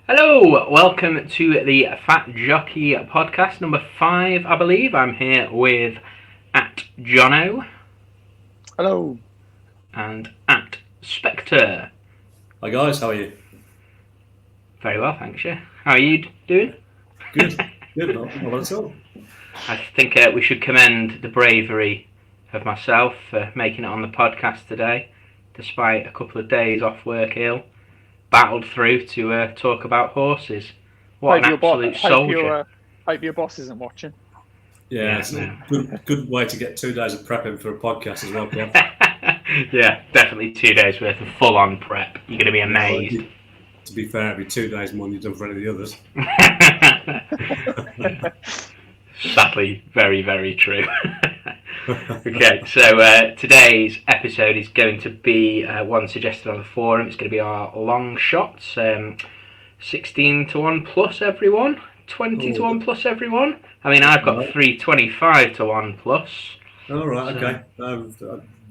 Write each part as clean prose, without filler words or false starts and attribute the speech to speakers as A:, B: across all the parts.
A: Hello, welcome to the Fat Jockey podcast number 5, I believe. I'm here with at Jono
B: Hello.
A: and at Spectre.
C: Hi guys, how are you?
A: Very well, thanks. Yeah, how are you doing?
C: Good, not bad at all.
A: I think we should commend the bravery of myself for making it on the podcast today, despite a couple of days off work ill. Battled through to talk about horses. What an absolute soldier!
B: Hope your boss isn't watching.
C: Yeah, it's a good way to get 2 days of prepping for a podcast as well, Kev.
A: Yeah, definitely 2 days worth of full-on prep. You're going to be amazed.
C: Well, to be fair, it'd be 2 days more than you've done for any of the
A: others. Sadly, very, very true. Okay, so today's episode is going to be one suggested on the forum. It's going to be our Longshots, 16 to 1 plus everyone, 20 to 1 plus everyone. I mean, I've got 325 to 1 plus.
C: All right, okay. I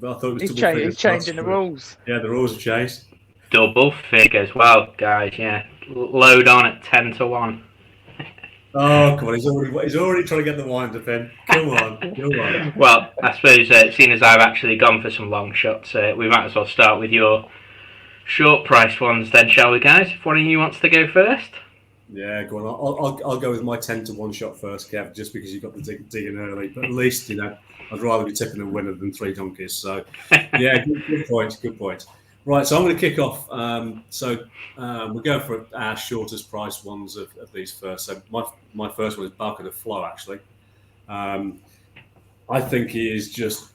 C: thought it was
B: he's changing the rules.
C: Yeah, the rules have changed.
A: Double figures. Well, guys, yeah, load on at 10 to 1.
C: Oh, come on, he's already trying to get the wind up in. Come on.
A: Well, I suppose, seeing as I've actually gone for some long shots, we might as well start with your short price ones then, shall we, guys? If one of you wants to go first.
C: Yeah, go on. I'll go with my 10 to 1 shot first, Kev, just because you got the dig in early. But at least, I'd rather be tipping a winner than 3 donkeys. So, yeah, good point. Right, so I'm going to kick off. We'll go for our shortest price ones of these first. So my first one is Bartlett Flow, actually. I think he is just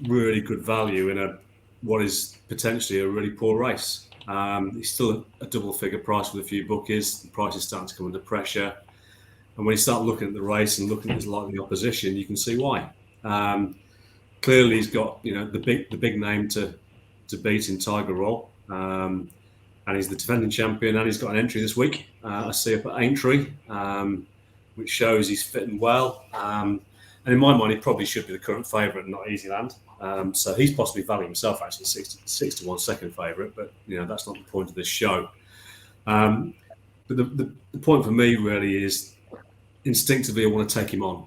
C: really good value in what is potentially a really poor race. He's still a double figure price with a few bookies. The price is starting to come under pressure. And when you start looking at the race and looking at his likely opposition, you can see why. Clearly, he's got the big name to beat in Tiger Roll, and he's the defending champion, and he's got an entry this week. I see up at Aintree, which shows he's fitting well. And in my mind, he probably should be the current favourite, not Easyland. So he's possibly valuing himself actually 6 to 1 second favourite, but that's not the point of this show. But the point for me really is instinctively I want to take him on.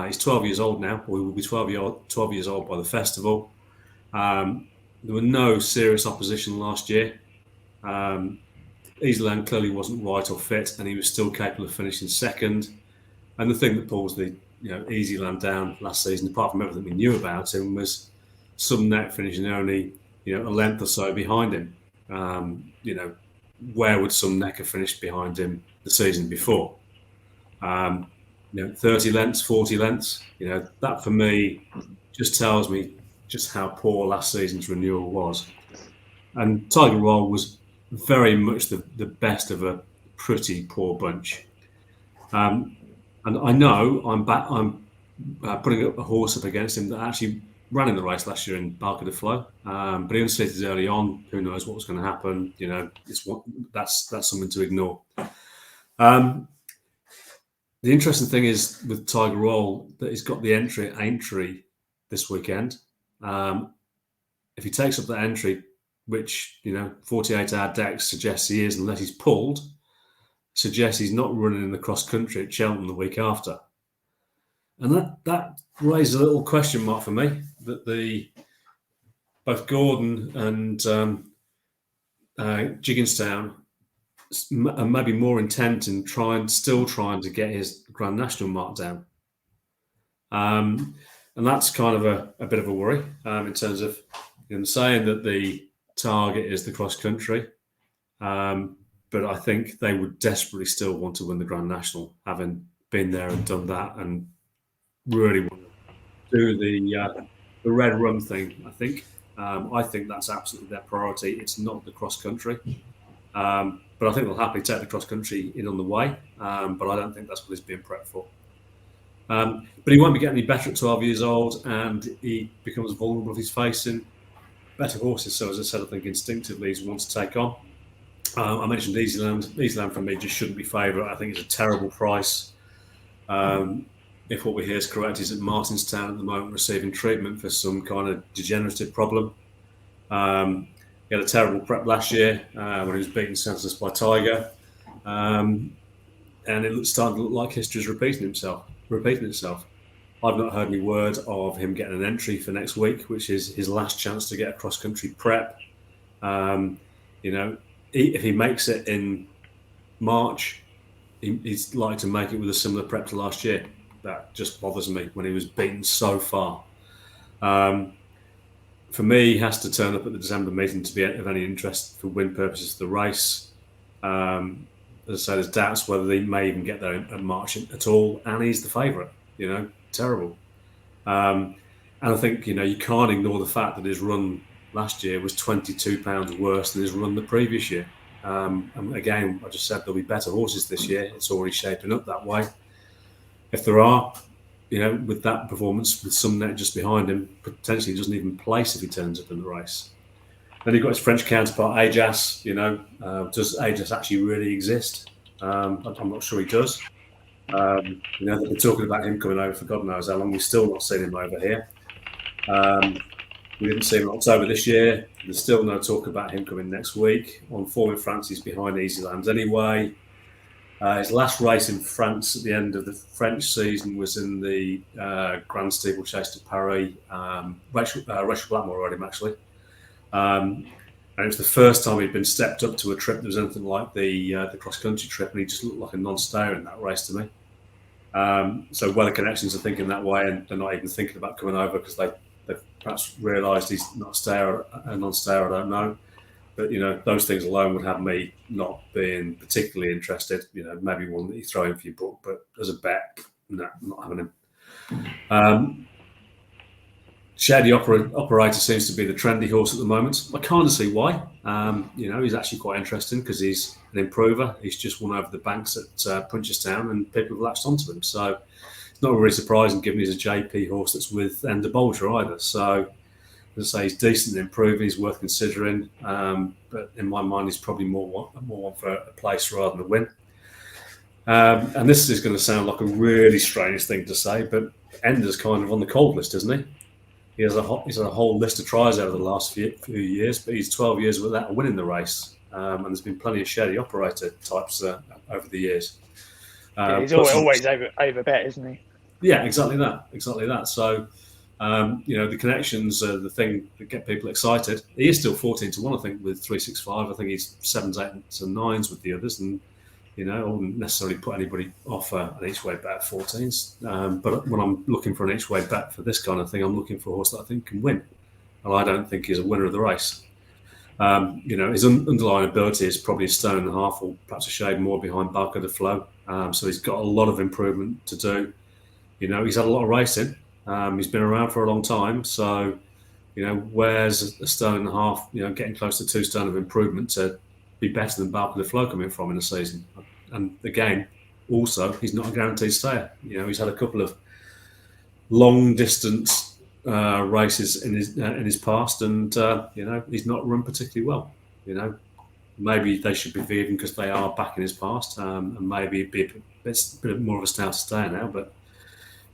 C: He's 12 years old now, or he will be 12 years old by the festival. There were no serious opposition last year. Easyland clearly wasn't right or fit, and he was still capable of finishing second. And the thing that pulls the Easyland down last season, apart from everything we knew about him, was some net finishing only a length or so behind him. Where would some neck have finished behind him the season before? 30 lengths, 40 lengths. That for me just tells me just how poor last season's renewal was. And Tiger Roll was very much the best of a pretty poor bunch. And I know I'm putting a horse up against him that actually ran in the race last year in Bartlett Flow, but he unseated early on. Who knows what was going to happen? That's something to ignore. The interesting thing is with Tiger Roll that he's got the entry at Aintree this weekend. If he takes up that entry, which 48-hour decks suggests he is, unless he's pulled, suggests he's not running in the cross country at Cheltenham the week after, and that raises a little question mark for me. That both Gordon and Gigginstown are maybe more intent in still trying to get his Grand National mark down. And that's kind of a bit of a worry in terms of saying that the target is the cross country. But I think they would desperately still want to win the Grand National, having been there and done that, and really want to do the red rum thing. I think that's absolutely their priority. It's not the cross country. But I think they'll happily take the cross country in on the way. But I don't think that's what he's being prepped for. But he won't be getting any better at 12 years old, and he becomes vulnerable if he's facing better horses. So, as I said, I think instinctively he's one to take on. I mentioned Easyland. Easyland for me just shouldn't be favourite. I think it's a terrible price. If what we hear is correct, he's at Martinstown at the moment receiving treatment for some kind of degenerative problem. He had a terrible prep last year when he was beaten senseless by Tiger. and it's starting to look like history's repeating itself. I've not heard any word of him getting an entry for next week, which is his last chance to get a cross-country prep. If he makes it in March, he's likely to make it with a similar prep to last year. That just bothers me when he was beaten so far. For me, he has to turn up at the December meeting to be of any interest for win purposes of the race. As I said, there's doubts whether they may even get there in March at all, and he's the favourite. Terrible. And I think you can't ignore the fact that his run last year was £22 worse than his run the previous year. And again, I just said there'll be better horses this year. It's already shaping up that way. If there are, with that performance, with some net just behind him, potentially doesn't even place if he turns up in the race. Then you've got his French counterpart, Ajas. Does Ajas actually really exist? I'm not sure he does. They've been talking about him coming over for God knows how long. We've still not seen him over here. We didn't see him in October this year. There's still no talk about him coming next week. On form in France, he's behind Easy Lands anyway. His last race in France at the end of the French season was in the Grand Steeplechase de Paris. Rachel Blackmore rode him, actually. And it was the first time he'd been stepped up to a trip that was anything like the cross-country trip, and he just looked like a non-stayer in that race to me. So Weather Connections are thinking that way, and they're not even thinking about coming over because they've perhaps realised he's not a non-stayer, I don't know. But, those things alone would have me not being particularly interested. Maybe one that you throw in for your book, but as a bet, no, I'm not having him. Shady Operator seems to be the trendy horse at the moment. I kind of see why. He's actually quite interesting because he's an improver. He's just won over the banks at Punchestown, and people have latched onto him. So it's not really surprising given he's a JP horse that's with Ender Bolger either. So as I say, he's decent and improving. He's worth considering. But in my mind, he's probably more one for a place rather than a win. And this is going to sound like a really strange thing to say, but Ender's kind of on the cold list, isn't he? He's had a whole list of tries over the last few years, but he's 12 years without winning the race. And there's been plenty of Shady Operator types over the years.
B: He's always over bet, isn't he?
C: Yeah, exactly that. So, the connections are the thing that get people excited. He is still 14-1, I think, with 365. I think he's 7s, 8s, and 9s with the others. And, I wouldn't necessarily put anybody off an each-way bet at 14s. But when I'm looking for an each-way bet for this kind of thing, I'm looking for a horse that I think can win. And I don't think he's a winner of the race. His underlying ability is probably a stone and a half or perhaps a shade more behind Barca de Flow. So he's got a lot of improvement to do. He's had a lot of racing. He's been around for a long time. So, where's a stone and a half, getting close to 2 stone of improvement to be better than Barca de Flow coming from in a season? And again, also, he's not a guaranteed stayer. He's had a couple of long distance races in his past, and he's not run particularly well. Maybe they should be veering because they are back in his past, and maybe it'd be a bit more of a stouter stayer now. But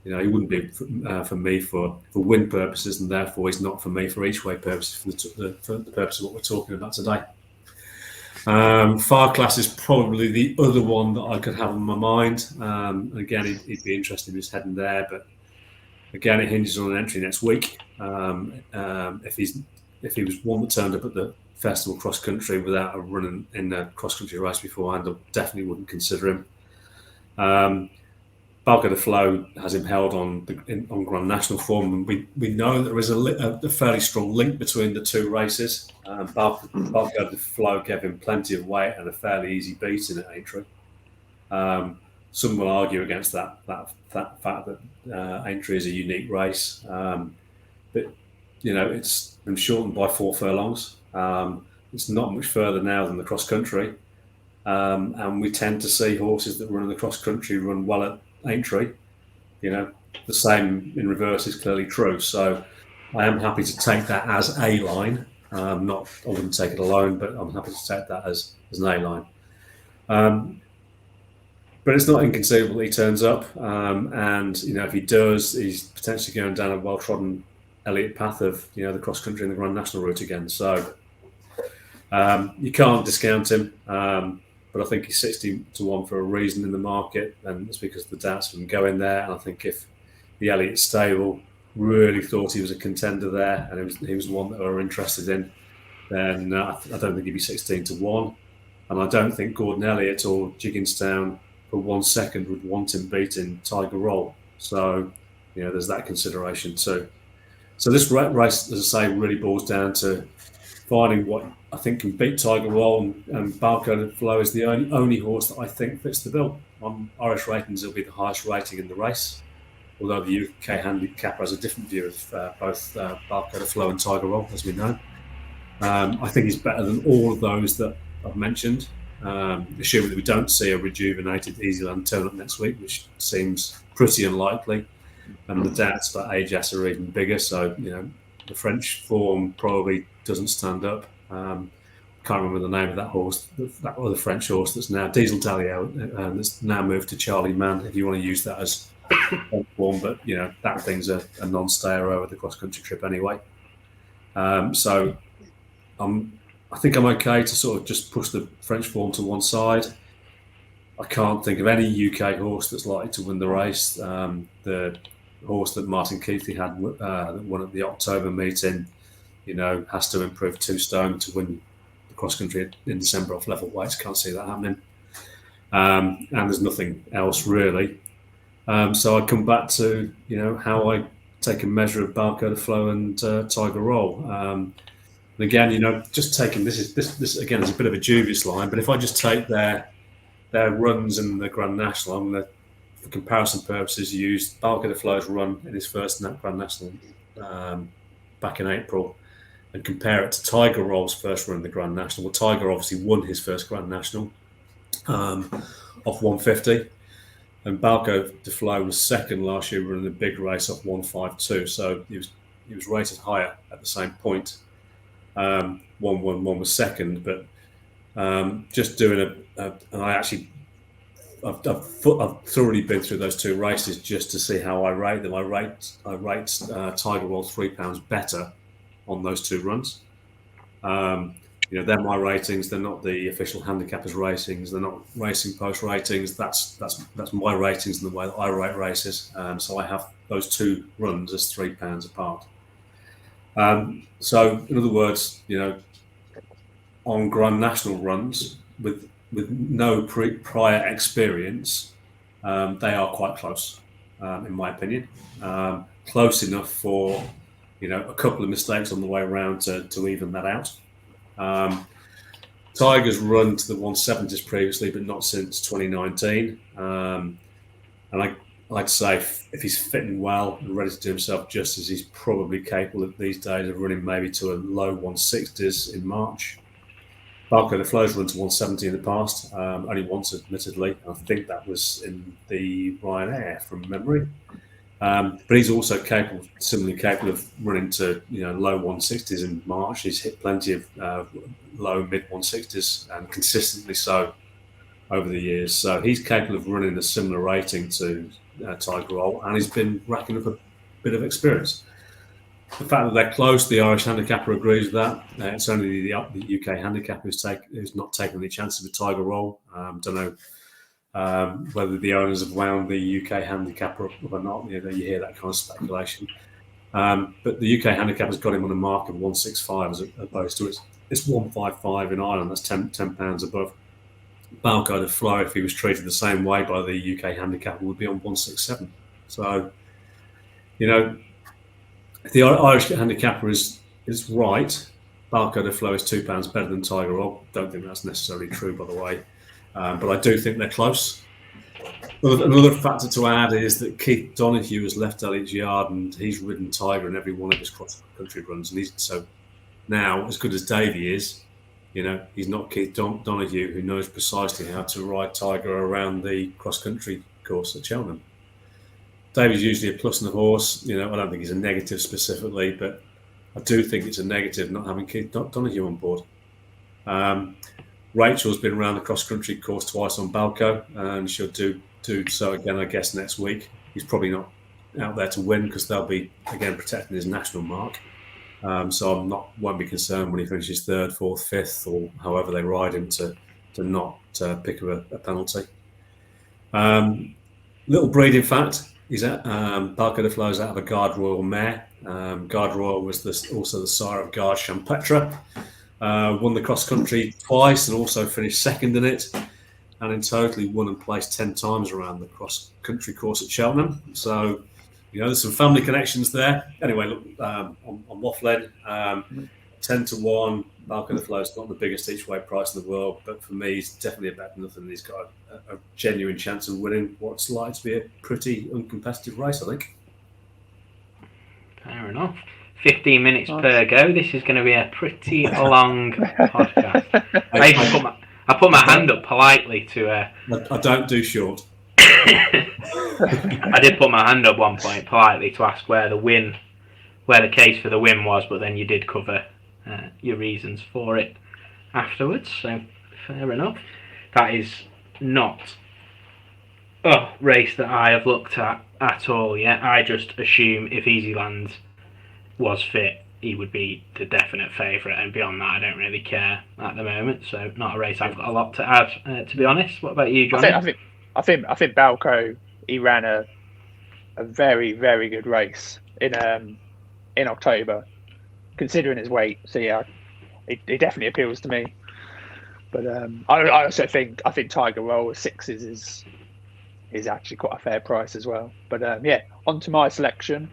C: he wouldn't be for me for win purposes, and therefore he's not for me for each way purposes for the purpose of what we're talking about today. Far Class is probably the other one that I could have in my mind. Again, he'd be interested in his heading there, but again, it hinges on an entry next week. If he was one that turned up at the festival cross country without a run in a cross country race beforehand, I definitely wouldn't consider him. Barca de Flow has him held on Grand National form, and we know there is a fairly strong link between the two races. Barca de Flow gave him plenty of weight and a fairly easy beating at Aintree. Some will argue against that fact that Aintree is a unique race, but it's been shortened by 4 furlongs. It's not much further now than the cross country, and we tend to see horses that run in the cross country run well at Aintree. The same in reverse is clearly true. So I am happy to take that as a line. I wouldn't take it alone, but I'm happy to take that as an A line. But it's not inconceivable that he turns up, and if he does, he's potentially going down a well-trodden Elliott path of the cross country and the Grand National route again. So you can't discount him. but I think he's 60 to 1 for a reason in the market, and it's because the doubts of him going there. And I think if the Elliott stable really thought he was a contender there, and he was one that they were interested in, then I don't think he'd be 16 to 1. And I don't think Gordon Elliott or Jigginstown for 1 second would want him beating Tiger Roll. So, there's that consideration too. So this race, as I say, really boils down to finding what I think can beat Tiger Roll, and Barcode Flow is the only horse that I think fits the bill. On Irish ratings, it'll be the highest rating in the race, although the UK handicap has a different view of both Barcode Flow and Tiger Roll, as we know. I think he's better than all of those that I've mentioned, assuming that we don't see a rejuvenated Easyland turn up next week, which seems pretty unlikely, and the doubts about Ajax are even bigger. So, the French form probably doesn't stand up. Can't remember the name of that horse, that other French horse that's now Diesel Dalio, that's now moved to Charlie Man, if you want to use that as form. But, that thing's a non-stayer over the cross-country trip anyway. So I think I'm okay to sort of just push the French form to one side. I can't think of any UK horse that's likely to win the race. The horse that Martin Keithley had that won at the October meeting, has to improve 2 stone to win the cross country in December off level weights. Can't see that happening. And there's nothing else really. So I come back to how I take a measure of Barcode Flow and Tiger Roll. And again, just taking this again is a bit of a dubious line, but if I just take their runs in the Grand National, I'm going to, for comparison purposes, use Barcode Flow's run in his first Grand National back in April, and compare it to Tiger Roll's first run in the Grand National. Well, Tiger obviously won his first Grand National off 150, and Barcode Flow was second last year running a big race off 152. So he was rated higher at the same point. 111 was second, but just doing I've thoroughly been through those 2 races just to see how I rate them. I rate Tiger Roll £3 better on those 2 runs. They're my ratings. They're not the official handicappers' ratings. They're not Racing Post ratings. That's my ratings and the way that I rate races. So I have those 2 runs as £3 apart. So in other words, on Grand National runs with no prior experience, they are quite close, in my opinion. Close enough for a couple of mistakes on the way around to even that out. Tiger's run to the 170s previously, but not since 2019. And I'd say if he's fitting well and ready to do himself justice, he's probably capable of these days of running maybe to a low 160s in March. Barcode Flow's run to 170 in the past, only once admittedly. I think that was in the Ryanair from memory. But he's also similarly capable of running to low 160s in March. He's hit plenty of low mid 160s and consistently so over the years. So he's capable of running a similar rating to Tiger Roll, and he's been racking up a bit of experience. The fact that they're close, the Irish handicapper agrees with that. It's only the UK handicapper who's not taken any chances with Tiger Roll. Don't know whether the owners have wound the UK handicapper up or not. You hear that kind of speculation. But the UK handicapper's got him on a mark of 165 as opposed to it's 155 in Ireland. That's £10 above. Barcode Flow, if he was treated the same way by the UK handicapper, would be on 167. So, if the Irish handicapper is right, Barcode Flow is £2 better than Tiger Roll. Don't think that's necessarily true, by the way. But I do think they're close. Another factor to add is that Keith Donoghue has left Elliott's yard and he's ridden Tiger in every one of his cross-country runs. And so now, as good as Davey is, he's not Keith Donoghue, who knows precisely how to ride Tiger around the cross-country course at Cheltenham. Davey's usually a plus in the horse. I don't think he's a negative specifically, but I do think it's a negative not having Keith Donoghue on board. Rachel's been around the cross-country course twice on Balco, and she'll do so again, I guess, next week. He's probably not out there to win because they'll be, again, protecting his national mark. So won't be concerned when he finishes 3rd, 4th, 5th, or however they ride him to not pick up a penalty. Little breeding fact is that Balco flows out of a Guard Royal mare. Guard Royal was also the sire of Guard Champetre. Won the cross country twice and also finished second in it. And in total, he won and placed 10 times around the cross country course at Cheltenham. So, there's some family connections there. Anyway, look, on waffling, 10-1. Balco the Flow's not the biggest each way price in the world, but for me, he's definitely better than nothing. He's got a genuine chance of winning what's likely to be a pretty uncompetitive race, I think.
A: Fair enough. 15 minutes per go. This is going to be a pretty long podcast. I put my hand up politely to.
C: I don't do short.
A: I did put my hand up one point politely to ask where the case for the win was, but then you did cover your reasons for it afterwards. So fair enough. That is not a race that I have looked at all yet. I just assume if Easyland was fit, he would be the definite favourite, and beyond that, I don't really care at the moment. So, not a race I've got a lot to add, to be honest. What about you, Johnny?
B: I think Balco, he ran a very, very good race in October, considering his weight. So yeah, it definitely appeals to me. But I also think Tiger Roll with 6s is actually quite a fair price as well. But yeah, on to my selection.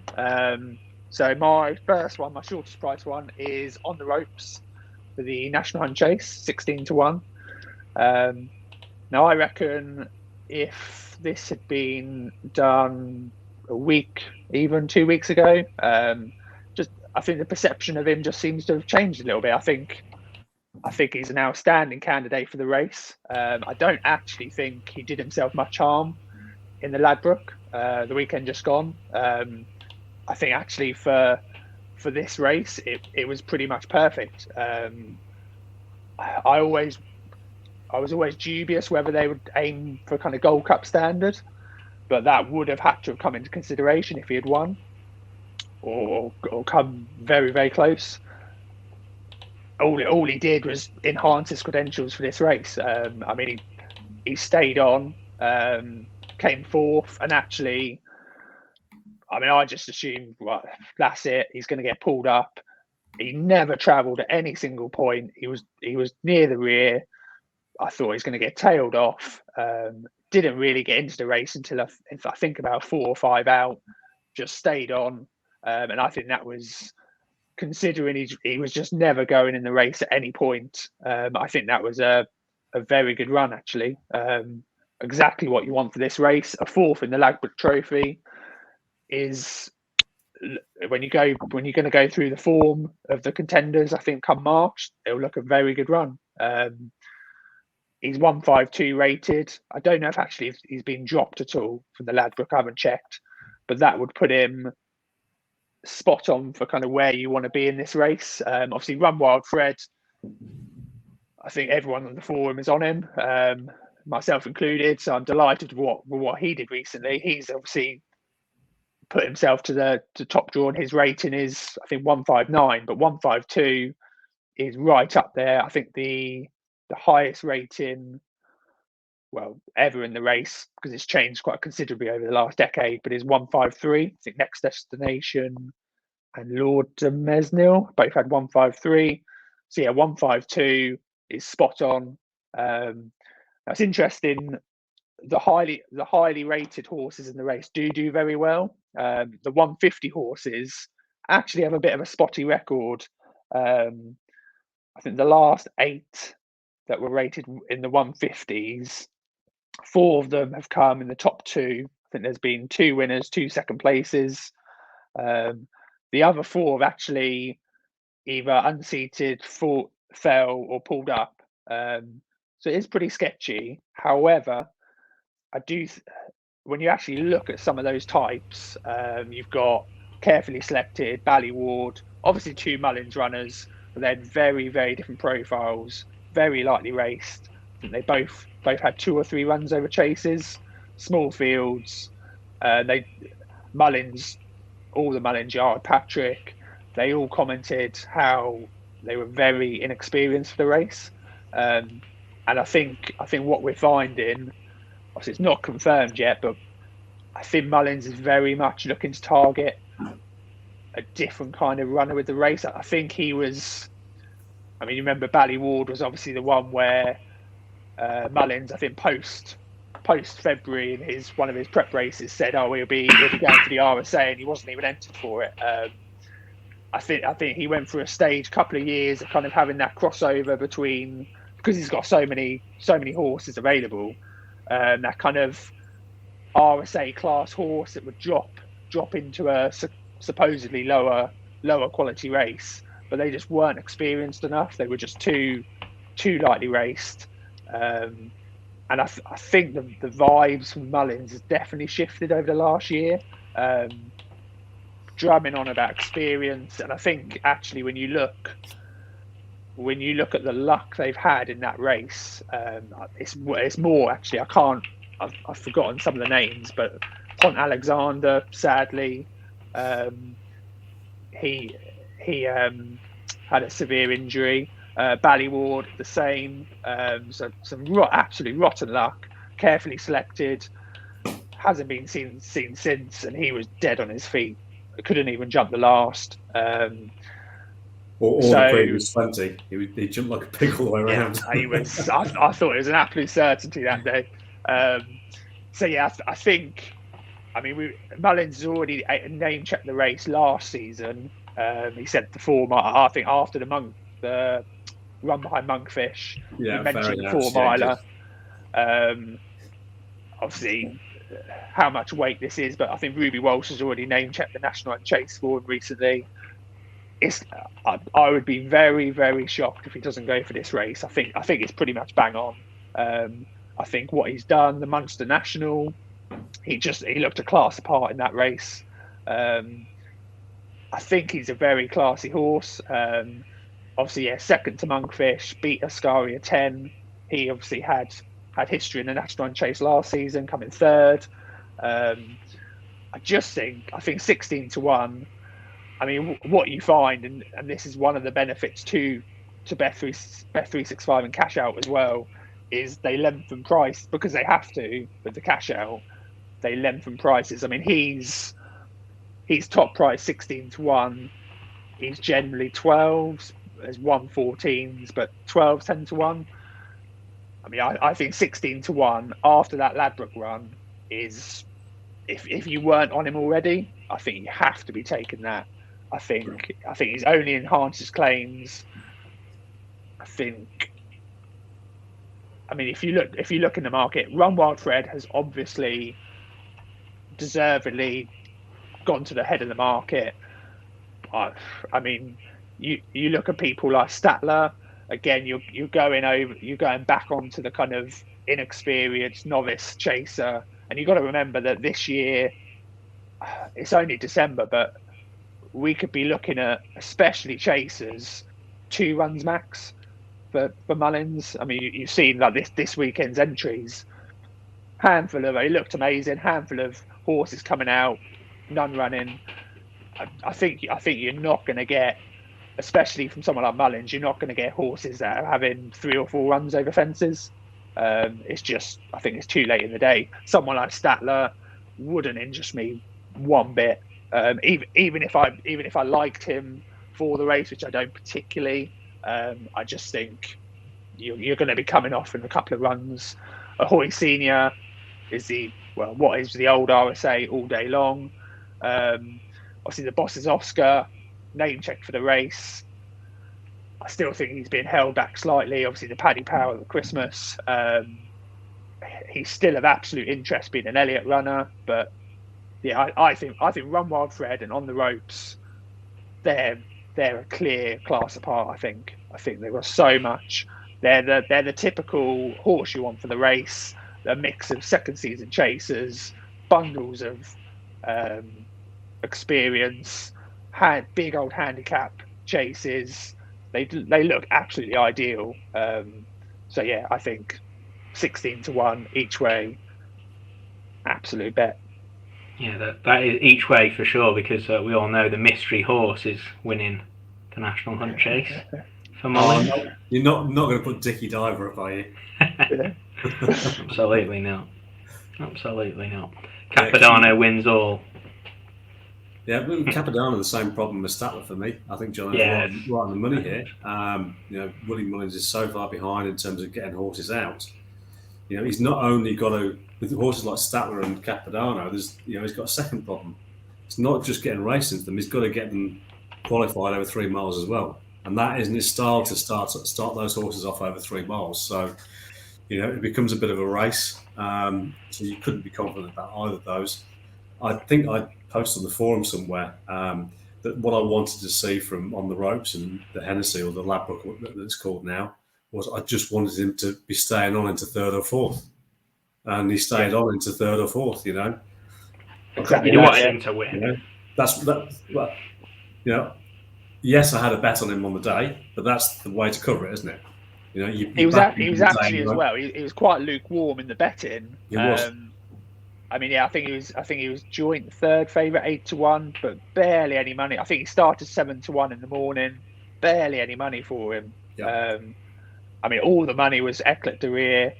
B: So my first one, my shortest price one, is On the Ropes for the National Hunt Chase, 16-1. Now I reckon if this had been done a week, even 2 weeks ago, I think the perception of him just seems to have changed a little bit. I think he's an outstanding candidate for the race. I don't actually think he did himself much harm in the Ladbroke the weekend just gone. I think actually for this race, it was pretty much perfect. I was always dubious whether they would aim for kind of Gold Cup standard, but that would have had to have come into consideration if he had won, or come very, very close. All he did was enhance his credentials for this race. I mean, he stayed on, came fourth, and actually, I mean, I just assumed, well, that's it. He's going to get pulled up. He never travelled at any single point. He was near the rear. I thought he was going to get tailed off. Didn't really get into the race until I think about 4 or 5 out. Just stayed on, and I think that was, considering he was just never going in the race at any point. I think that was a very good run, actually. Exactly what you want for this race. A fourth in the Ladbroke Trophy is, when you're going to go through the form of the contenders, I think come March, it'll look a very good run. He's 152 rated. I don't know if he's been dropped at all from the Ladbroke. I haven't checked, but that would put him spot on for kind of where you want to be in this race. Obviously, Run Wild Fred, I think everyone on the forum is on him, myself included. So I'm delighted with what he did recently. He's obviously put himself to the top draw, and his rating is, I think, 159, but 152 is right up there. I think the highest rating, well, ever in the race, because it's changed quite considerably over the last decade, but is 153. I think Next Destination and Lord de Mesnil both had 153. So yeah, 152 is spot on. That's interesting. The highly rated horses in the race do very well. The 150 horses actually have a bit of a spotty record. I think the last 8 that were rated in the 150s, 4 of them have come in the top 2. I think there's been 2 winners, 2 second places. The other 4 have actually either unseated, fell, or pulled up. So it is pretty sketchy. However, when you actually look at some of those types, you've got Carefully Selected, Ballyward, obviously 2 Mullins runners, but they had very, very different profiles, very lightly raced. I think they both had 2 or 3 runs over chases, small fields. Mullins, all the Mullins, Yard, Patrick, they all commented how they were very inexperienced for the race. And I think what we're finding, obviously it's not confirmed yet, but I think Mullins is very much looking to target a different kind of runner with the race. I think he was. I mean, you remember Ballyward was obviously the one where Mullins, I think post February in one of his prep races, said, "Oh, he'll be going for the RSA," and he wasn't even entered for it. I think he went through a stage, couple of years of kind of having that crossover between, because he's got so many horses available, that kind of RSA class horse that would drop into a supposedly lower quality race, but they just weren't experienced enough. They were just too lightly raced. And I think the vibes from Mullins has definitely shifted over the last year, drumming on about experience. And I think actually when you look at the luck they've had in that race, it's more actually. I've forgotten some of the names, but Pont Alexander, sadly, he had a severe injury. Ballyward, the same. So some absolutely rotten luck. Carefully selected, hasn't been seen since, and he was dead on his feet. Couldn't even jump the last.
C: Or the previous 20, he jumped like a pig all the way around.
B: Yeah, he was. I thought it was an absolute certainty that day. So yeah, I think. I mean, Mullins has already name checked the race last season. He said the form. I think after the run behind Monkfish, he mentioned the 4 miler. Obviously, how much weight this is, but I think Ruby Walsh has already name checked the National Chase for him recently. I would be very, very shocked if he doesn't go for this race. I think it's pretty much bang on. I think what he's done, the Munster National, he looked a class apart in that race. I think he's a very classy horse. Obviously, yeah, second to Monkfish, beat Ascaria 10. He obviously had history in the National Chase last season, coming third. I think 16 to 1. I mean, what you find, and this is one of the benefits to Bet365 and Cash Out as well, is they lengthen price because they have to with the Cash Out. They lengthen prices. I mean, he's top price 16 to 1. He's generally 12s. There's 114s, but 12s 10 to 1. I mean, I think 16 to 1 after that Ladbroke run is, if you weren't on him already, I think you have to be taking that. I think he's only enhanced his claims. I mean, if you look in the market, Run Wild Fred has obviously deservedly gone to the head of the market. I mean, you look at people like Statler. Again, you're going back onto the kind of inexperienced novice chaser, and you've got to remember that this year it's only December, but we could be looking at, especially chasers, 2 runs max for Mullins. I mean, you've seen like this weekend's entries. They looked amazing. Handful of horses coming out, none running. I think you're not going to get, especially from someone like Mullins, you're not going to get horses that are having 3 or 4 runs over fences. It's just, I think it's too late in the day. Someone like Statler wouldn't interest me one bit. Even if I liked him for the race, which I don't particularly, I just think you're going to be coming off in a couple of runs. Ahoy Senior is what is the old RSA all day long. Obviously, the boss is Oscar, name check for the race. I still think he's been held back slightly. Obviously, the Paddy Power at Christmas. He's still of absolute interest being an Elliott runner, but yeah, I think Run Wild Fred and On the Ropes, they're a clear class apart. I think they've got so much. They're the typical horse you want for the race. A mix of second season chasers, bundles of experience, big old handicap chases. They look absolutely ideal. So yeah, I think 16 to 1 each way, absolute bet.
A: Yeah, that is each way for sure, because we all know the mystery horse is winning the National Hunt Chase. for Mullins?
C: No, you're not going to put Dickie Diver up, are you?
A: Absolutely not. Absolutely not. Capodanno wins all.
C: Yeah, but Capodanno the same problem as Statler for me. I think John is right on the money here. Willie Mullins is so far behind in terms of getting horses out. He's not only got to, with horses like Statler and Capodanno, he's got a second problem. It's not just getting racing to them; he's got to get them qualified over 3 miles as well. And that isn't his style to start those horses off over 3 miles. So, it becomes a bit of a race. So you couldn't be confident about either of those. I think I posted on the forum somewhere that what I wanted to see from On the Ropes and the Hennessy, or the Ladbroke that it's called now, was I just wanted him to be staying on into 3rd or 4th. And he stayed on into 3rd or 4th,
B: Exactly.
A: You wanted him to win.
C: Yes, I had a bet on him on the day, but that's the way to cover it, isn't it?
B: He was actually as well. He was quite lukewarm in the betting.
C: He was.
B: I think he was joint 3rd favourite, 8-1, but barely any money. I think he started 7-1 in the morning. Barely any money for him.
C: Yeah.
B: All the money was Eclat de Rire.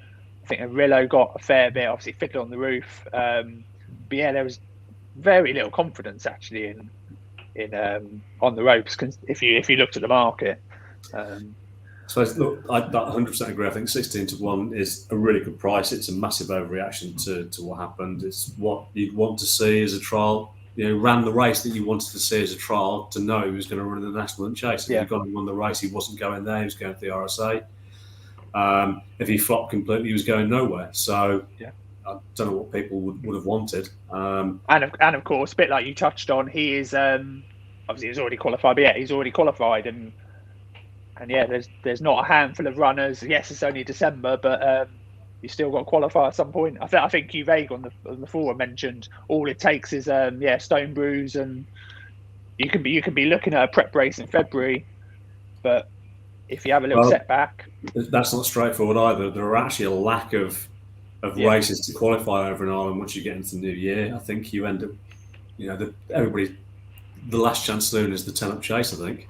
B: I think Arillo got a fair bit. Obviously, Fiddler on the Roof. But yeah, there was very little confidence actually in On the Ropes if you looked at the market.
C: So look, I 100% agree. I think 16-1 is a really good price. It's a massive overreaction to what happened. It's what you'd want to see as a trial. Ran the race that you wanted to see as a trial to know he was going to run in the National Hunt Chase. If he'd gone and won the race, he wasn't going there. He was going to the RSA. If he flopped completely, he was going nowhere. So I don't know what people would have wanted. And
B: of course, a bit like you touched on, he is obviously he's already qualified. But yeah, he's already qualified, and yeah, there's not a handful of runners. Yes, it's only December, but you still got to qualify at some point. I think Vague on the forum mentioned all it takes is Stone Brews, and you can be looking at a prep race in February, but if you have a little setback,
C: that's not straightforward either. There are actually a lack of races to qualify over in Ireland once you get into the new year. I think you end up, the last chance saloon is the 10-up chase, I think.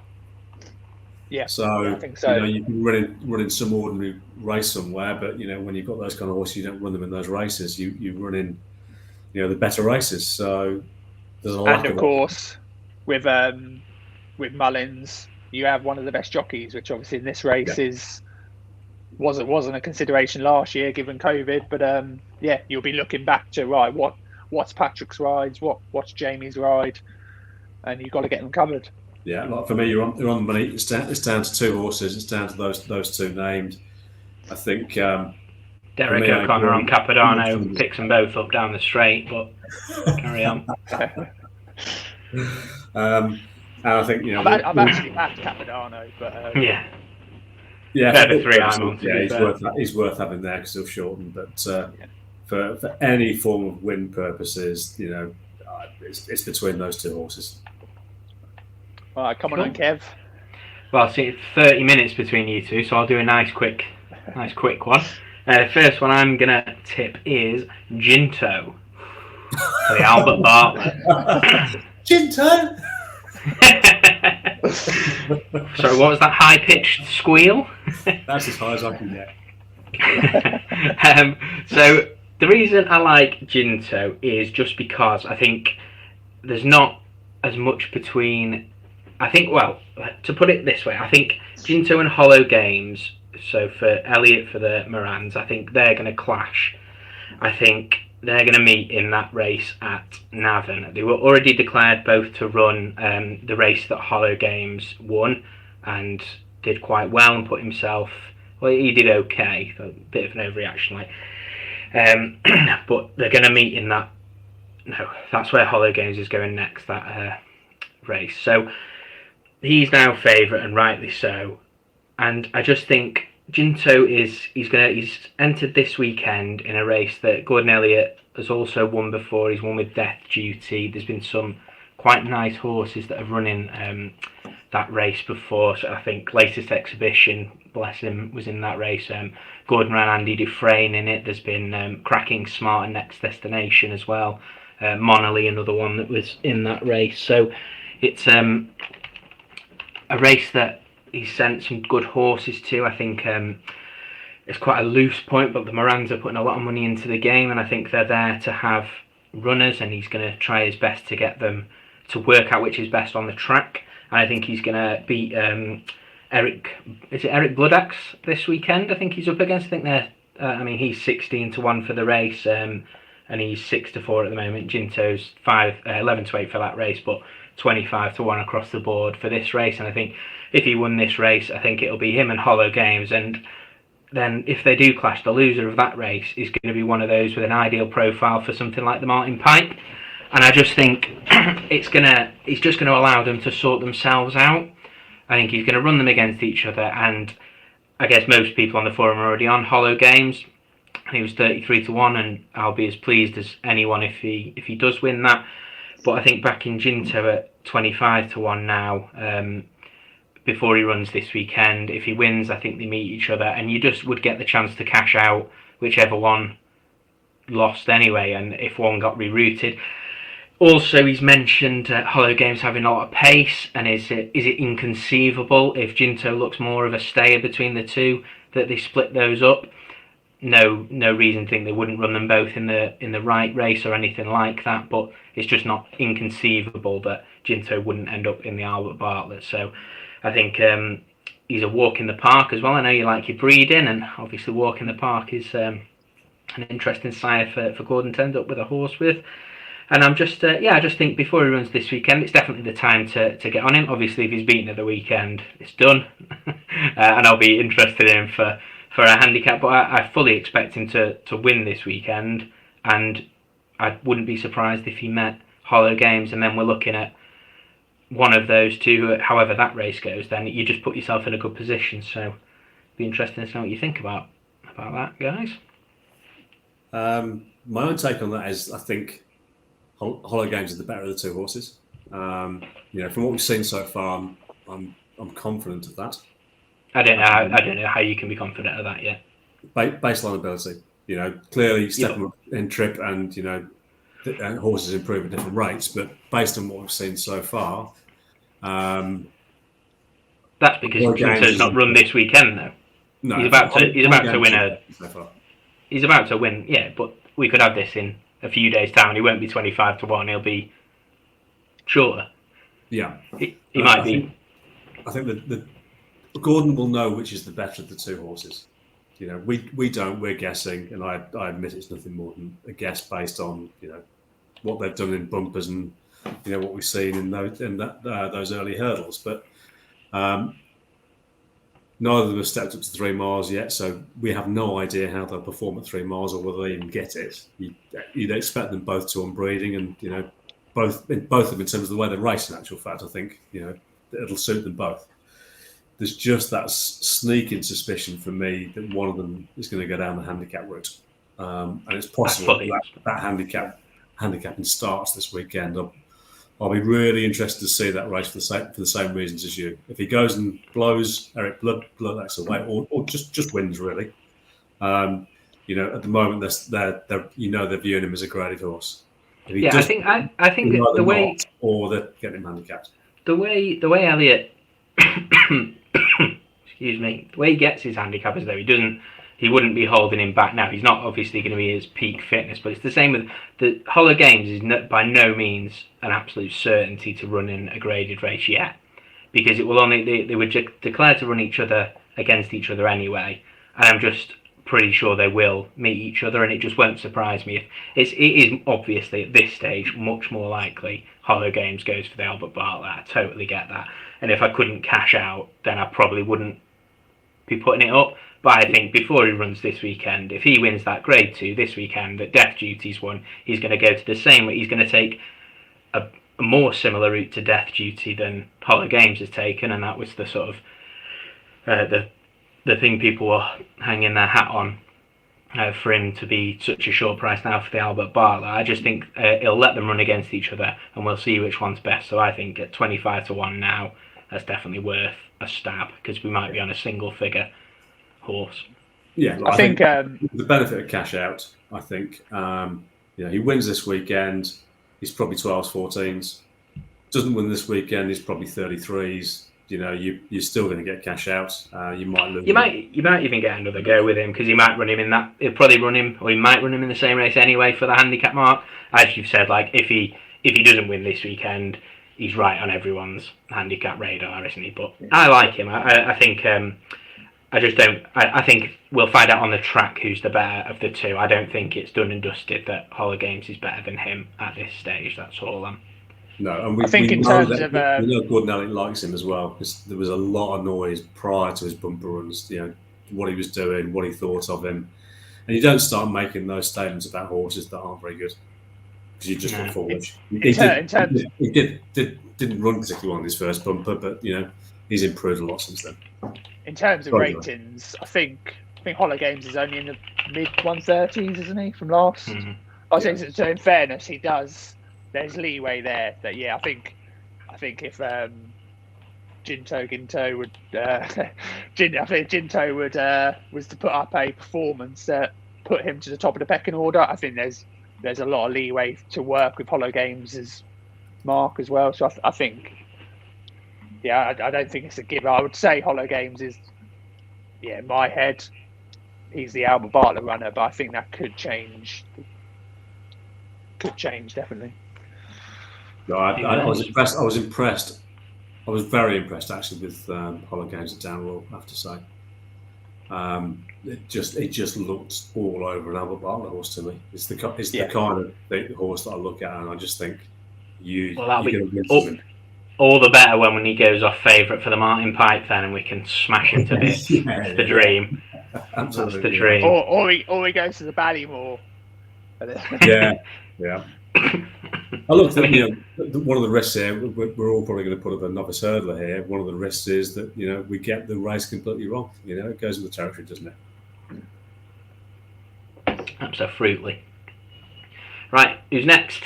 B: Yeah,
C: so,
B: I think so.
C: You can run in some ordinary race somewhere, but when you've got those kind of horses, you don't run them in those races. You run in, the better races. So there's a lack
B: of course, with Mullins, you have one of the best jockeys, which obviously in this race wasn't a consideration last year given COVID. But you'll be looking back to what's Patrick's rides, what's Jamie's ride, and you've got to get them covered.
C: Yeah, like for me, you're on the money. It's down to 2 horses. It's down to those 2 named. I think
A: Derek O'Connor on Capodanno picks them both up down the straight, but carry on.
C: And I think
B: I've actually backed Capodanno, but
C: yeah,
A: for 3 I'm on.
C: He's worth having there because he'll shorten. But for any form of win purposes, it's between those 2 horses.
B: All right, come on, Kev.
A: Well, see, it's 30 minutes between you two, so I'll do a nice quick one. The first one I'm going to tip is Ginto. The Albert Bartlett.
C: Ginto!
A: Sorry, what was that high-pitched squeal?
C: That's as high as I can get.
A: So the reason I like Ginto is just because I think there's not as much between... to put it this way, I think Ginto and Hollow Games, so for Elliott for the Morans, I think they're going to clash. I think they're going to meet in that race at Navan. They were already declared both to run the race that Hollow Games won and did quite well and put himself... Well, he did okay, a bit of an overreaction. But they're going to meet in that... No, that's where Hollow Games is going next, that race. So... he's now favourite, and rightly so. And I just think Ginto he's entered this weekend in a race that Gordon Elliott has also won before. He's won with Death Duty. There's been some quite nice horses that have run in that race before. So I think Latest Exhibition, bless him, was in that race. Gordon ran Andy Dufresne in it. There's been Cracking Smart and Next Destination as well. Monolly, another one that was in that race. So it's a race that he's sent some good horses too. I think it's quite a loose point, but the Morans are putting a lot of money into the game, and I think they're there to have runners, and he's going to try his best to get them to work out which is best on the track. And I think he's going to beat Eric Bloodaxe this weekend. I think he's up against. I think they're. He's 16-1 for the race, and he's 6-4 at the moment. Ginto's 11-8 for that race, but 25-1 across the board for this race. And I think if he won this race, I think it'll be him and Hollow Games. And then if they do clash, the loser of that race is going to be one of those with an ideal profile for something like the Martin Pike. And I just think it's just going to allow them to sort themselves out. I think he's going to run them against each other, and I guess most people on the forum are already on Hollow Games. He was 33-1, and I'll be as pleased as anyone if he does win that. But I think backing Ginto at 25-1 now, before he runs this weekend, if he wins, I think they meet each other, and you just would get the chance to cash out whichever one lost anyway, and if one got rerouted. Also, he's mentioned Hollow Games having a lot of pace, and is it inconceivable if Ginto looks more of a stayer between the two that they split those up? No reason to think they wouldn't run them both in the right race or anything like that, but it's just not inconceivable that Ginto wouldn't end up in the Albert Bartlett. So I think he's a walk in the park as well. I know you like your breeding, and obviously walk in the park is an interesting sire for Gordon to end up with a horse with. And I just think before he runs this weekend, it's definitely the time to get on him. Obviously, if he's beaten at the weekend, it's done. And I'll be interested in him for a handicap. But I fully expect him to win this weekend. And I wouldn't be surprised if he met Hollow Games. And then we're looking at one of those two, however that race goes, then you just put yourself in a good position. So it'd be interesting to know what you think about that, guys.
C: My own take on that is I think Hollow Games is the better of the two horses. From what we've seen so far, I'm confident of that.
A: I don't know how you can be confident of that yet.
C: Baseline ability, clearly stepping up in trip, and horses improve at different rates. But based on what we've seen so far,
A: that's because Ginto's not run this weekend, though.
C: No,
A: he's about to win He's about to win, yeah. But we could have this in a few days' time, and he won't be 25-1. He'll be shorter.
C: Yeah,
A: he might be.
C: I think that Gordon will know which is the better of the two horses. We don't. We're guessing, and I admit it's nothing more than a guess based on what they've done in bumpers and what we've seen in those early hurdles. But neither of them have stepped up to 3 miles yet, so we have no idea how they'll perform at 3 miles or whether they even get it. You'd expect them both to on breeding, and both of them in terms of the way they race. In actual fact, I think it'll suit them both. There's just that sneaking suspicion for me that one of them is going to go down the handicap route, and it's possible that handicapping starts this weekend. I'll be really interested to see that race for the same reasons as you. If he goes and blows Eric Bloodaxe away, or just wins really, at the moment they're viewing him as a graded horse.
A: I think the way
C: or they're getting him handicapped.
A: The way Elliot, excuse me, the way he gets his handicap is though he wouldn't be holding him back now. He's not obviously going to be his peak fitness, but it's the same with the Hollow Games. Is by no means an absolute certainty to run in a graded race yet, because it will only they would declare to run each other against each other anyway, and I'm just pretty sure they will meet each other, and it just won't surprise me if it is obviously at this stage much more likely Hollow Games goes for the Albert Bartlett. I totally get that, and if I couldn't cash out, then I probably wouldn't be putting it up. But I think before he runs this weekend, if he wins that Grade 2 this weekend that Death Duty's won, he's going to go to the same way. He's going to take a more similar route to Death Duty than Hollow Games has taken, and that was the sort of the thing people were hanging their hat on for him to be such a short price now for the Albert Bartlett. I just think he'll let them run against each other, and we'll see which one's best. So I think at 25-1 now, that's definitely worth a stab, because we might be on a single figure horse.
C: Yeah, I think the benefit of cash out. I think he wins this weekend, he's probably 12s, 14s. Doesn't win this weekend, he's probably 33s. you're still going to get cash out. You might lose.
A: You might even get another go with him because he might run him in that. He'll probably run him, or he might run him in the same race anyway for the handicap mark. As you've said, like if he doesn't win this weekend, he's right on everyone's handicap radar, isn't he? But I like him. I think. I just don't. I think we'll find out on the track who's the better of the two. I don't think it's done and dusted that Holler Games is better than him at this stage. That's all.
C: No, and
B: I think in terms of
C: we know Gordon Elliott likes him as well because there was a lot of noise prior to his bumper runs. What he was doing, what he thought of him, and you don't start making those statements about horses that aren't very good because you just look foolish. He didn't run particularly well on his first bumper, but he's improved a lot since then.
B: In terms of ratings, I think Holler Games is only in the mid 130s, isn't he, from last?
A: Mm-hmm.
B: I think so. In fairness, he does. There's leeway there. That I think if Ginto would, I think Ginto would was to put up a performance that put him to the top of the pecking order. I think there's a lot of leeway to work with Holler Games' mark as well. So I think. Yeah, I don't think it's a given. I would say Holler Games is, in my head, he's the Albert Bartlett runner, but I think that could change. Could change, definitely.
C: No, I was impressed. I was very impressed actually with Holler Games at Down Royal, I have to say. It just looked all over an Albert Bartlett horse to me. It's the kind of the horse that I look at and I just think you're going to win something.
A: All the better when he goes off favourite for the Martin Pipe then, and we can smash him to bits. That's the dream.
C: Absolutely.
A: That's the dream.
B: Or he goes to the Ballymore.
C: Yeah. I look at one of the risks here. We're all probably going to put up a novice hurdler here. One of the risks is that we get the race completely wrong. It goes with the territory, doesn't it?
A: Absolutely. Right, who's next?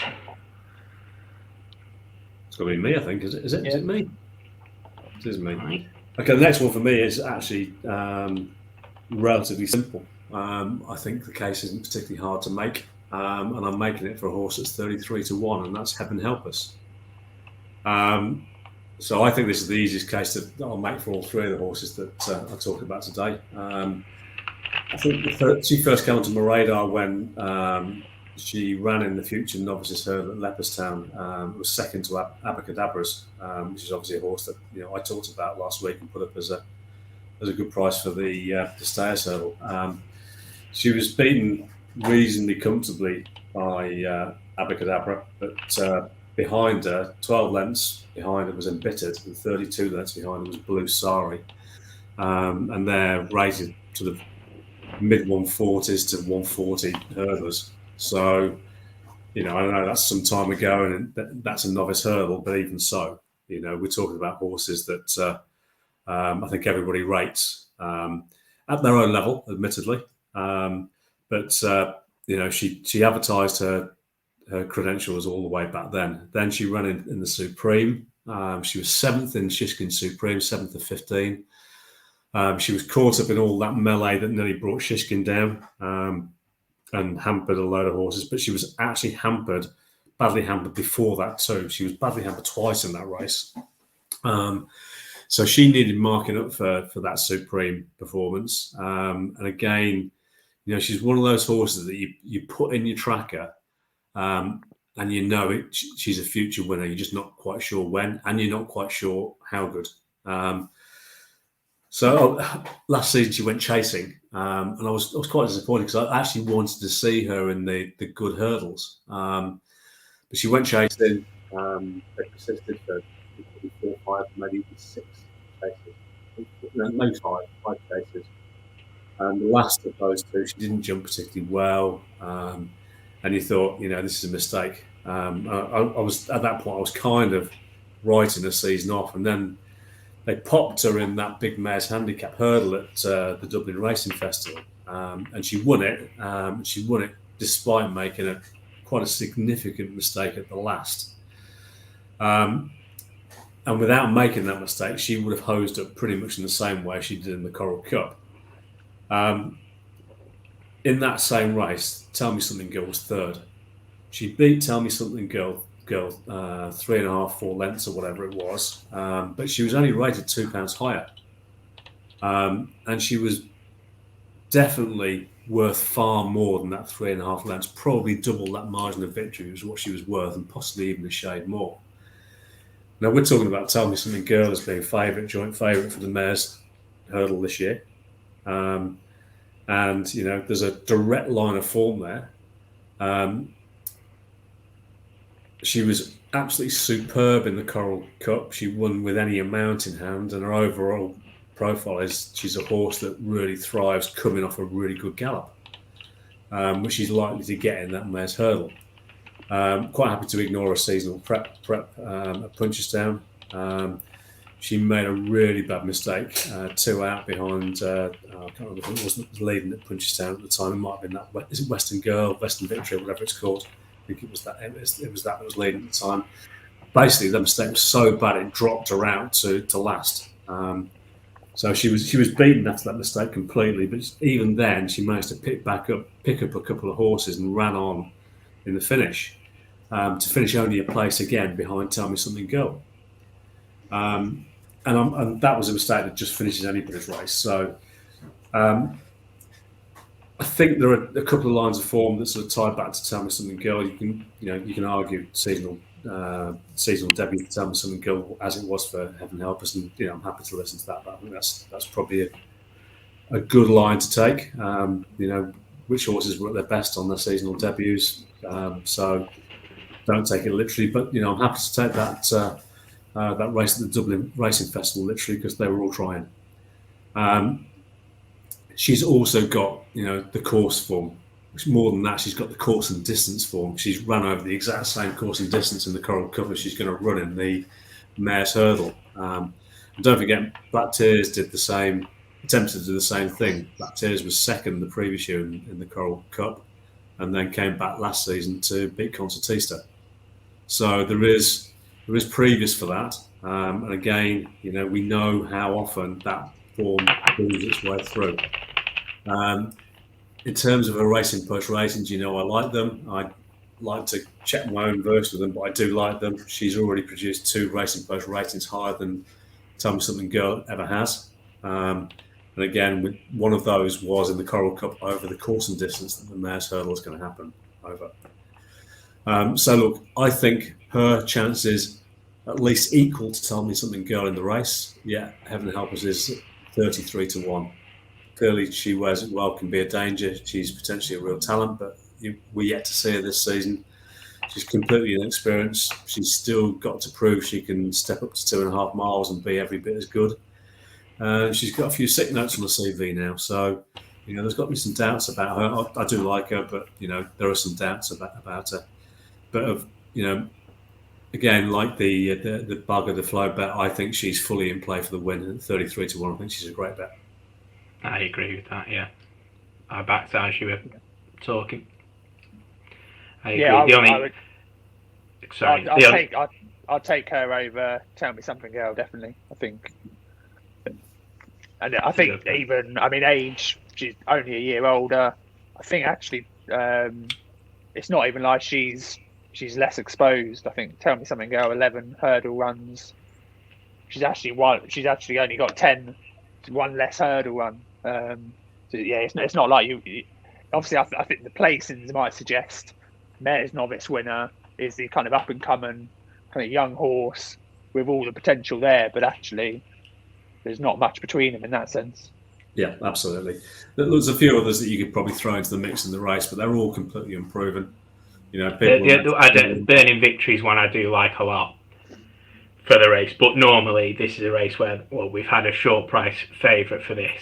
C: It's got to be me, I think. Is it?
B: Yeah.
C: Is it me? It is me.
A: Right.
C: Okay, the next one for me is actually relatively simple. I think the case isn't particularly hard to make, and I'm making it for a horse that's 33-1, and that's Heaven Help Us. So I think this is the easiest case that I'll make for all three of the horses that I talk about today. I think she first came onto my radar when she ran in the Future Novices Hurdle at Leopardstown. Was second to Abacadabras, which is obviously a horse that I talked about last week and put up as a good price for the Stayers Hurdle. She was beaten reasonably comfortably by Abacadabra, but behind her, 12 lengths behind her was Embittered, and 32 lengths behind her was Blue Sari, and they're rated to the mid 140s to 140 hurdlers. So, I know that's some time ago, and that's a novice hurdle, but even so, we're talking about horses that I think everybody rates at their own level, admittedly. But she advertised her credentials all the way back then. Then she ran in the Supreme. She was 7th in Shishkin Supreme, 7th of 15. She was caught up in all that melee that nearly brought Shishkin down. And hampered a load of horses, but she was actually badly hampered before that too. She was badly hampered twice in that race. So she needed marking up for that Supreme performance. And again, she's one of those horses that you put in your tracker and she's a future winner. You're just not quite sure when, and you're not quite sure how good. So last season she went chasing, and I was quite disappointed because I actually wanted to see her in the good hurdles. But she went chasing. They persisted for 4, 5, maybe even 6 chases. No, 5 chases. And the last of those 2, she didn't jump particularly well, and you thought, this is a mistake. I was at that point, I was kind of writing the season off, and then they popped her in that big mare's handicap hurdle at the Dublin Racing Festival, and she won it. She won it despite making quite a significant mistake at the last. And without making that mistake, she would have hosed up pretty much in the same way she did in the Coral Cup. In that same race, Tell Me Something Girl was 3rd. She beat Tell Me Something Girl girl, 3.5, 4 lengths or whatever it was, but she was only rated £2 higher, and she was definitely worth far more than that 3.5 lengths. Probably double that margin of victory was what she was worth, and possibly even a shade more. Now we're talking about Tell Me Something Girl as being joint favourite for the Mares Hurdle this year, and there's a direct line of form there. She was absolutely superb in the Coral Cup. She won with any amount in hand, and her overall profile is she's a horse that really thrives coming off a really good gallop, which she's likely to get in that Mares Hurdle. Quite happy to ignore a seasonal prep at Punchestown. She made a really bad mistake, 2 out behind, I can't remember if it wasn't leading at Punchestown at the time. It might have been that, is it Western Girl, Western Victory, or whatever it's called. I think it was that. It was that was leading at the time. Basically, the mistake was so bad it dropped her out to last. So she was beaten after that mistake completely. But even then, she managed to pick up a couple of horses and ran on in the finish to finish only a place again behind Tell Me Something Girl. And that was a mistake that just finishes anybody's race. So I think there are a couple of lines of form that sort of tie back to Tell Me Something Girl. You can argue seasonal debut for Tell Me Something Girl as it was for Heaven Help Us, and I'm happy to listen to that. But I think that's probably a good line to take. Which horses were at their best on their seasonal debuts. So don't take it literally, but I'm happy to take that race at the Dublin Racing Festival literally, because they were all trying. She's also got, the course form. Which more than that, she's got the course and distance form. She's run over the exact same course and distance in the Coral Cup as she's going to run in the Mares Hurdle. And don't forget, Black Tears attempted to do the same thing. Black Tears was second the previous year in the Coral Cup, and then came back last season to beat Concertista. So there is previous for that. And again, we know how often that form pulls its way through. In terms of her racing post ratings, I like them. I like to check my own verse with them, but I do like them. She's already produced 2 racing post ratings higher than Tell Me Something Girl ever has. And again, one of those was in the Coral Cup over the course and distance that the Mares Hurdle is going to happen over. So look, I think her chances at least equal to Tell Me Something Girl in the race. Yeah, Heaven Help Us is 33-1. Clearly, she wears it well, can be a danger. She's potentially a real talent, but we're yet to see her this season. She's completely inexperienced. She's still got to prove she can step up to 2.5 miles and be every bit as good. She's got a few sick notes on the CV now, so there's got to be some doubts about her. I do like her, but there are some doubts about her. But again, like the bugger, the flow bet, I think she's fully in play for the win at 33-1. I think she's a great bet.
A: I agree with that. Yeah, I backed that as you were talking. I agree.
B: I'll take her over Tell Me Something Girl, definitely. I think, and I think age, she's only a year older. I think actually, it's not even like she's less exposed. I think Tell Me Something Girl 11 hurdle runs. She's actually only got 10, one less hurdle run. So yeah, it's not like you. Obviously, I think the placings might suggest Mares Novice winner is the kind of up and coming kind of young horse with all the potential there, but actually there's not much between them in that sense.
C: Yeah, absolutely. There's a few others that you could probably throw into the mix in the race, but they're all completely unproven.
A: Burning Victory's one I do like a lot for the race, but normally this is a race where we've had a short price favourite for this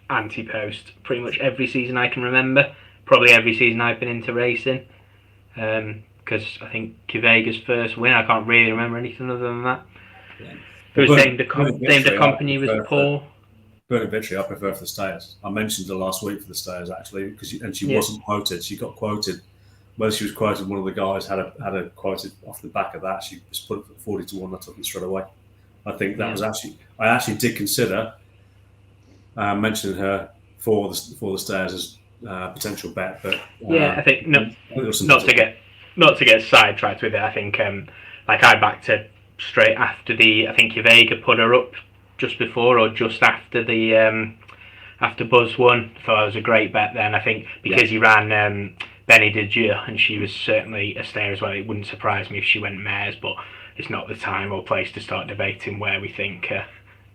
A: ante-post pretty much every season I can remember, probably every season I've been into racing, because I think Kivega's first win, I can't really remember anything other than that. Yeah. It was named a company was poor.
C: Burning Victory I prefer for the stayers. I mentioned her last week for the stayers actually, and she wasn't quoted. She got quoted. Whether she was quoted, one of the guys had a quoted off the back of that. She just put it for 40-1. I took it straight away. I think that was I actually did consider mentioning her for the stairs as potential bet, but
A: I think not to not to get sidetracked with it, I think like I backed her straight after I think Vega put her up just before or just after the after Buzz won. Thought it was a great bet then. I think because he ran Benny de Dieu and she was certainly a stayer as well. It wouldn't surprise me if she went mares, but it's not the time or place to start debating where we think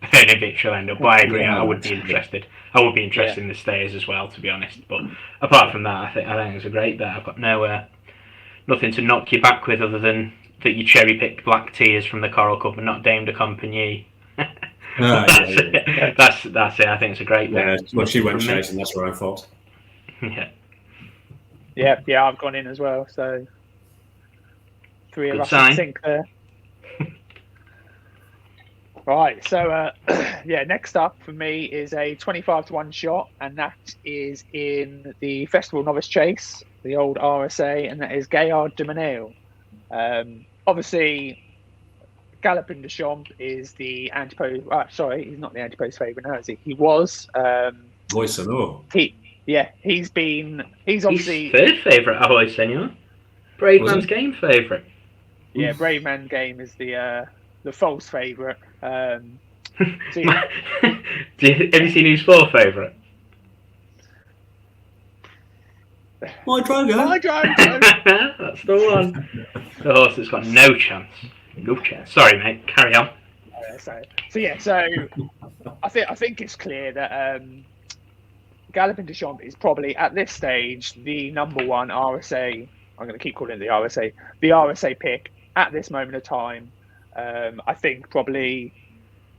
A: Ernovich will end up. But I agree, I would be interested. I would be interested in the stayers as well, to be honest. But apart from that, I think it's a great bet. I've got nothing to knock you back with other than that you cherry picked Black Tears from the Coral Cup and not Dame de Compagnie. That's it. I think it's a great bet.
C: Yeah, well, she went chasing. That's her own fault.
B: Yeah. I've gone in as well. So 3 of us in sync there. Right. So next up for me is a 25-1 shot, and that is in the Festival Novice Chase, the old RSA, and that is Gaillard du Mesnil. Obviously, Galopin de Champs is the antipode. He's not the antipode favourite now, is he? He was.
C: Voice and all.
B: He's obviously
A: third favourite. Ahoy, Senor. Brave Man's Game favourite.
B: Yeah, Brave Man's Game is the false favourite.
A: Have you seen who's fourth favourite?
C: My Drago.
A: That's the one. The horse that's got no chance. No chance. Sorry, mate. Carry on.
B: So I think it's clear that Galopin de Champs is probably at this stage the number one RSA. I'm going to keep calling it the RSA pick at this moment of time. I think probably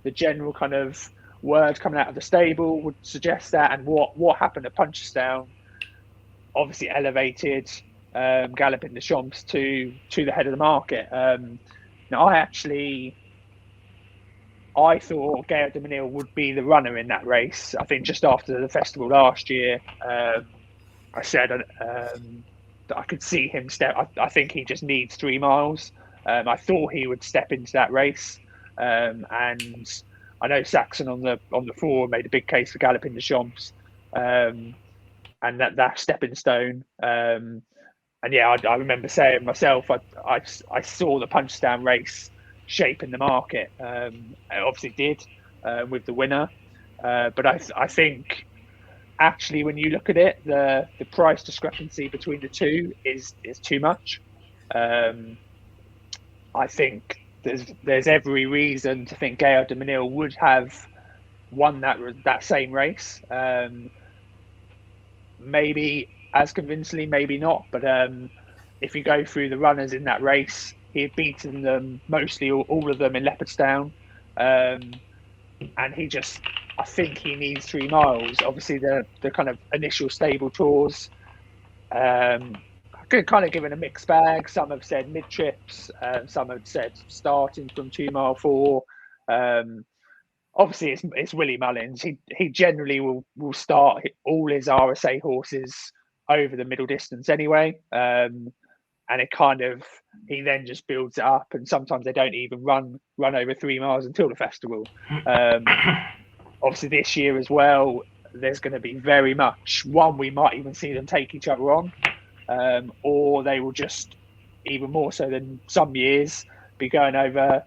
B: the general kind of word coming out of the stable would suggest that, and what happened at Punchestown obviously elevated Galopin de Champs to the head of the market. Now, I thought Gaillard du Mesnil would be the runner in that race. I think just after the festival last year, I said that I could see him step. I think he just needs 3 miles. I thought he would step into that race, and I know Saxon on the forum made a big case for Galopin de Champs, and that stepping stone. And yeah, I remember saying myself, I saw the Punchestown race shaping the market. It obviously did with the winner, but I think actually when you look at it, the price discrepancy between the two is too much. I think there's every reason to think Gaillard du Mesnil would have won that same race. Maybe as convincingly, maybe not. But if you go through the runners in that race, he had beaten them mostly all of them in Leopardstown, and I think he needs 3 miles. Obviously, the kind of initial stable tours, kind of given a mixed bag. Some have said mid trips, some have said starting from 2 mile 4. Obviously, it's Willie Mullins. He generally will start all his RSA horses over the middle distance anyway, and it kind of he then just builds it up. And sometimes they don't even run over 3 miles until the festival. Obviously, this year as well, there's going to be very much one. We might even see them take each other on, or they will just even more so than some years be going over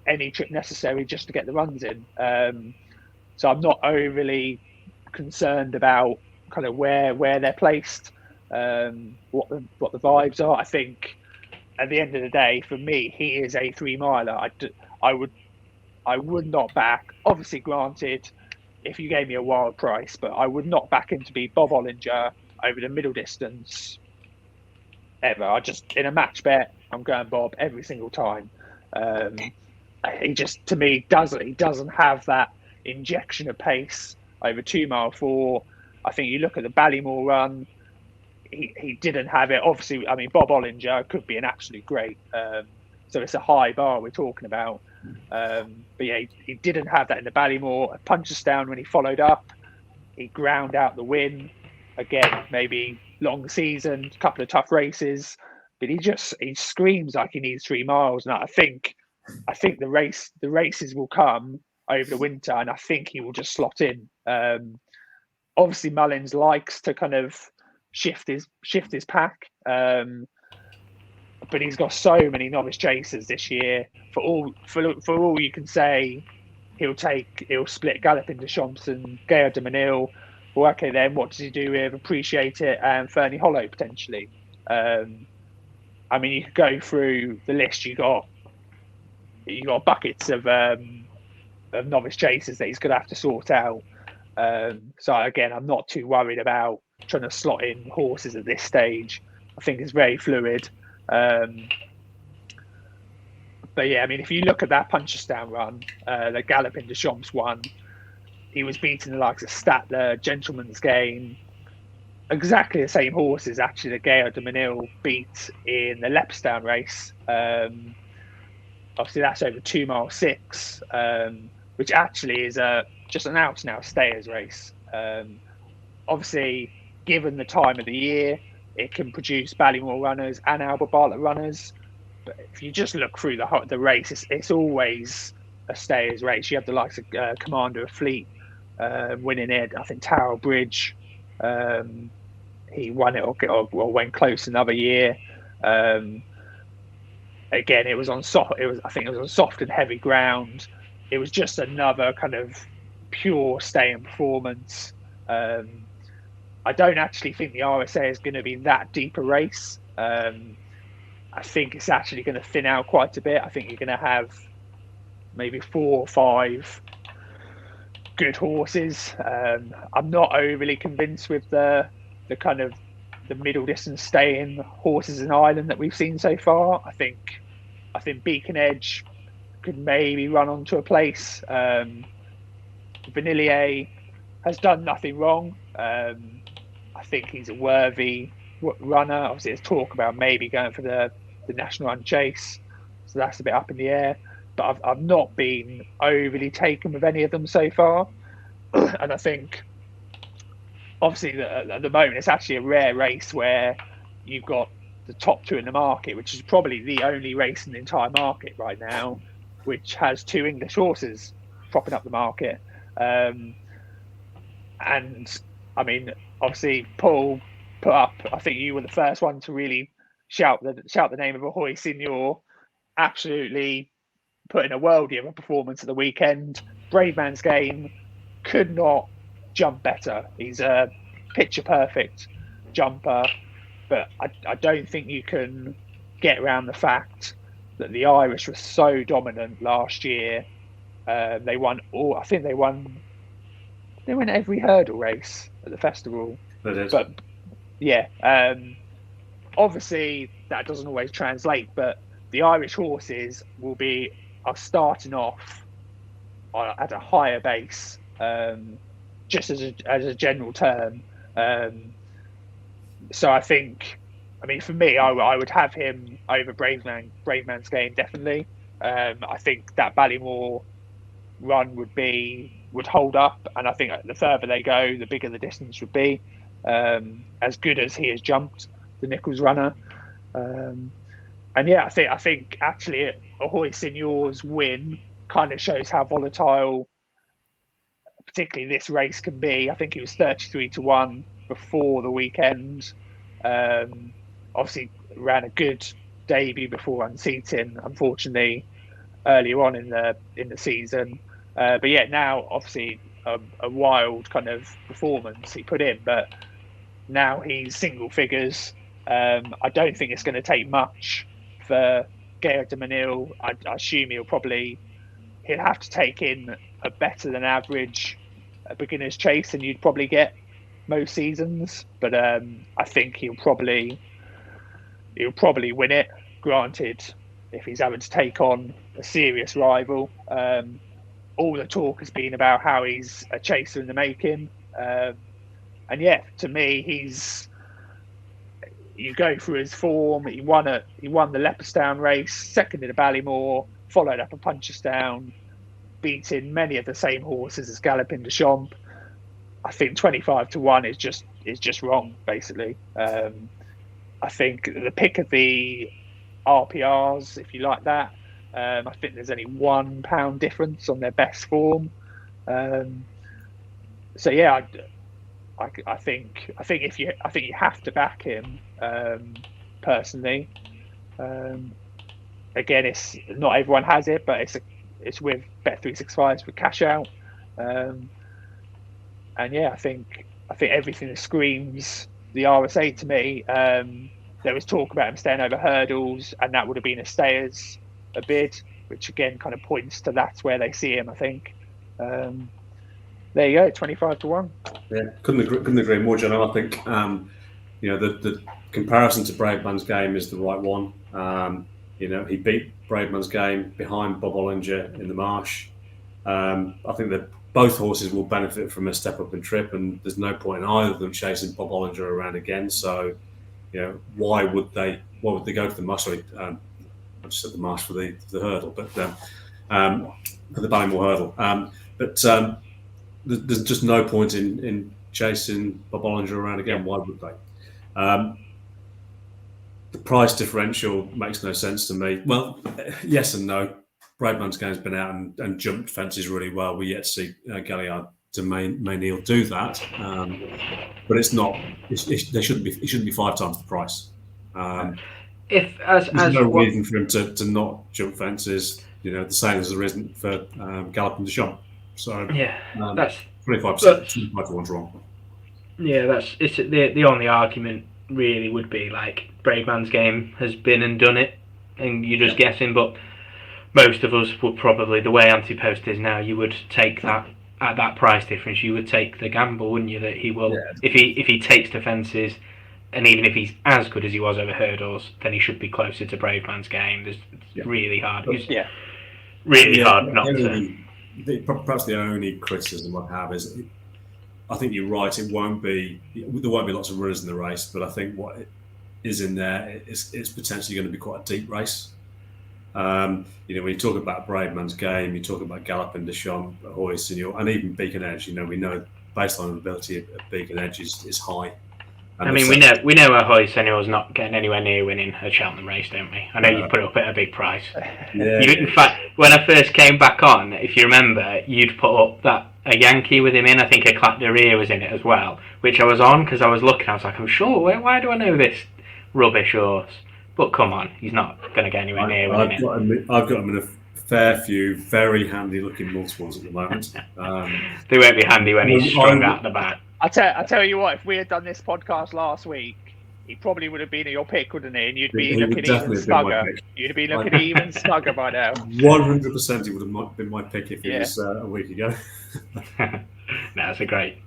B: any trip necessary just to get the runs in. So I'm not overly concerned about kind of where they're placed, what the vibes are. I think at the end of the day, for me, he is a 3 miler. I would not back. Obviously, granted, if you gave me a wild price, but I would not back him to be Bob Ollinger over the middle distance ever. I just in a match bet, I'm going Bob every single time. He just, to me, doesn't have that injection of pace over 2 mile 4. I think you look at the Ballymore run, he didn't have it. Obviously, I mean, Bob Ollinger could be an absolute great. So it's a high bar we're talking about. But yeah, he didn't have that in the Ballymore. At Punchestown, when he followed up, he ground out the win. Again, maybe long season, a couple of tough races, but he screams like he needs 3 miles. And I think the races will come over the winter, and I think he will just slot in. Obviously, Mullins likes to kind of shift his pack. but he's got so many novice chasers this year. For all you can say, he'll split Galloping Deschamps and Gaillard de Menil. Well, okay, then what does he do with Appreciate It and Fernie Hollow potentially? I mean, you could go through the list. You got buckets of novice chasers that he's going to have to sort out. So again, I'm not too worried about trying to slot in horses at this stage. I think it's very fluid. But yeah, I mean, if you look at that Punchestown run, the Galloping Deschamps one, he was beating the likes of Statler, Gentleman's Game, exactly the same horses actually that Gaillard de Menil beat in the Leopardstown race. Obviously, that's over 2 mile 6, which actually is just an out and out stayers race. Obviously, given the time of the year, it can produce Ballymore runners and Albert Bartlett runners. But if you just look through the race, it's always a stayers race. You have the likes of Commander of Fleet winning it. I think Tower Bridge, he won it or went close another year. Again, it was on soft. I think it was on soft and heavy ground. It was just another kind of pure staying performance. I don't actually think the RSA is going to be that deep a race. I think it's actually going to thin out quite a bit. I think you're going to have maybe 4 or 5 good horses. I'm not overly convinced with the kind of the middle distance staying horses in Ireland that we've seen so far. I think Beacon Edge could maybe run onto a place. Vanillier has done nothing wrong. I think he's a worthy runner. Obviously, there's talk about maybe going for the National Run Chase, so that's a bit up in the air. But I've not been overly taken with any of them so far, and I think obviously at the moment it's actually a rare race where you've got the top 2 in the market, which is probably the only race in the entire market right now which has 2 English horses propping up the market. And I mean, obviously, Paul put up. I think you were the first one to really shout the name of Ahoy Signor. Absolutely put in a worldie of a performance at the weekend. Brave Man's Game could not jump better. He's a picture perfect jumper, but I don't think you can get around the fact that the Irish were so dominant last year. They won all. I think they won every hurdle race at the festival. But yeah, obviously that doesn't always translate. But the Irish horses are starting off at a higher base, just as a general term. So I think, I mean, for me, I would have him over Brave Man's Game, definitely. I think that Ballymore run would hold up, and I think the further they go, the bigger the distance would be. As good as he has jumped, the Nichols runner, and yeah, I think actually Ahoy Signor's win kind of shows how volatile, particularly this race can be. I think it was 33-1 before the weekend. Obviously, ran a good debut before unseating, unfortunately, earlier on in the season. But yeah, now obviously a wild kind of performance he put in, but now he's single figures. I don't think it's going to take much for Gaillard de Menil. I assume he'll have to take in a better than average beginner's chase than you'd probably get most seasons. But I think he'll probably win it. Granted, if he's having to take on a serious rival. All the talk has been about how he's a chaser in the making. And yeah, to me, you go through his form. He won the Leopardstown race, second in the Ballymore, followed up a Punchestown, beating many of the same horses as Galloping Deschamps. I think 25-1 is just wrong, basically. I think the pick of the RPRs, if you like that, I think there's only £1 difference on their best form. So yeah, I think you have to back him personally. Again, it's not everyone has it, but it's with Bet365 with cash out. And yeah, I think everything that screams the RSA to me. There was talk about him staying over hurdles, and that would have been a stayers a bid, which again kind of points to that's where they see him. I think. There you go, 25-1.
C: Yeah, couldn't agree more, John. I think the comparison to Braveman's game is the right one. He beat Braveman's game behind Bob Ollinger in the Marsh. I think that both horses will benefit from a step up in trip, and there's no point in either of them chasing Bob Ollinger around again. So, why would they go to the Marsh? Sorry, I just said the Marsh for the hurdle, but for the Ballymore hurdle. There's just no point in chasing Bob Ollinger around again. Why would they? The price differential makes no sense to me. Well, yes and no. Braveman's game's been out and jumped fences really well. We yet to see Galliard to Mayneel do that, but it's not. It shouldn't be. It shouldn't be 5 times the price. There's no reason for him to not jump fences. The same as there isn't for Galloping Deschamps. So
A: that's
C: 25%. 25-1's wrong.
A: Yeah, it's the only argument really would be like Braveman's game has been and done it, and you're just guessing. But most of us would probably, the way Anti-Post is now, you would take that at that price difference. You would take the gamble, wouldn't you? That he will, if he takes to fences, and even if he's as good as he was over hurdles, then he should be closer to Braveman's game. It's really hard. Hard not to.
C: Perhaps the only criticism I have is, I think you're right. There won't be lots of runners in the race, but I think what is in there is potentially going to be quite a deep race. When you talk about Braveman's game, you talk about Galloping Deschamps, Ahoy Signor, and even Beacon Edge. We know baseline ability of Beacon Edge is high. And
A: we know Ahoy Senior's not getting anywhere near winning a Cheltenham race, don't we? I know you put it up at a big price. In fact, when I first came back on, if you remember, you'd put up a Yankee with him in. I think a Clap de Rire was in it as well, which I was on because I was looking. I was like, I'm sure. Why do I know this rubbish horse? But come on, he's not going to get anywhere near winning it.
C: I've got him in a fair few very handy-looking multiples at the moment.
A: They won't be handy when he's strung out the back.
B: I tell you what, if we had done this podcast last week, he probably would have been your pick, wouldn't he? And you'd be looking even snugger. You'd have been looking even snugger by now.
C: 100% he would have been my pick if it was a week ago.
A: No, it's a great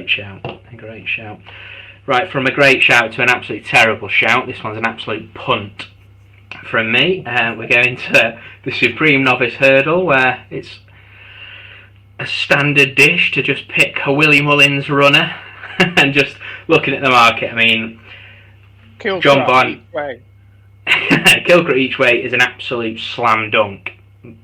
A: shout. A great shout. Right, from a great shout to an absolutely terrible shout. This one's an absolute punt from me. We're going to the Supreme Novice Hurdle, where it's a standard dish to just pick a Willie Mullins runner and just looking at the market. I mean, John Bond, Kilcrow each way is an absolute slam dunk,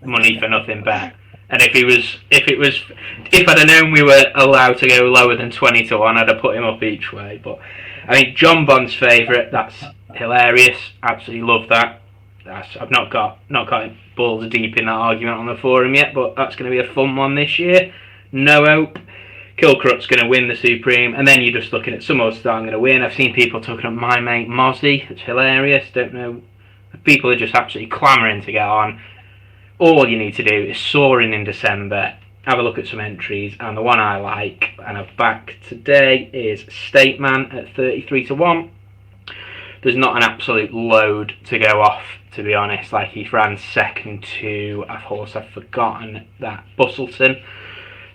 A: money for nothing bet. And if I'd have known we were allowed to go lower than 20-1, I'd have put him up each way. But I mean, John Bond's favourite. That's hilarious. Absolutely love that. I've not got balls deep in that argument on the forum yet, but that's going to be a fun one this year. No hope. Kilcrout's going to win the Supreme, and then you're just looking at some odds that I'm going to win. I've seen people talking about my mate Mozzie. It's hilarious. Don't know. People are just absolutely clamouring to get on. All you need to do is soaring in December, have a look at some entries, and the one I like, and I've backed today, is Stateman at 33-1. There's not an absolute load to go off, to be honest. Like, he ran second to a horse I've forgotten, that Bustleton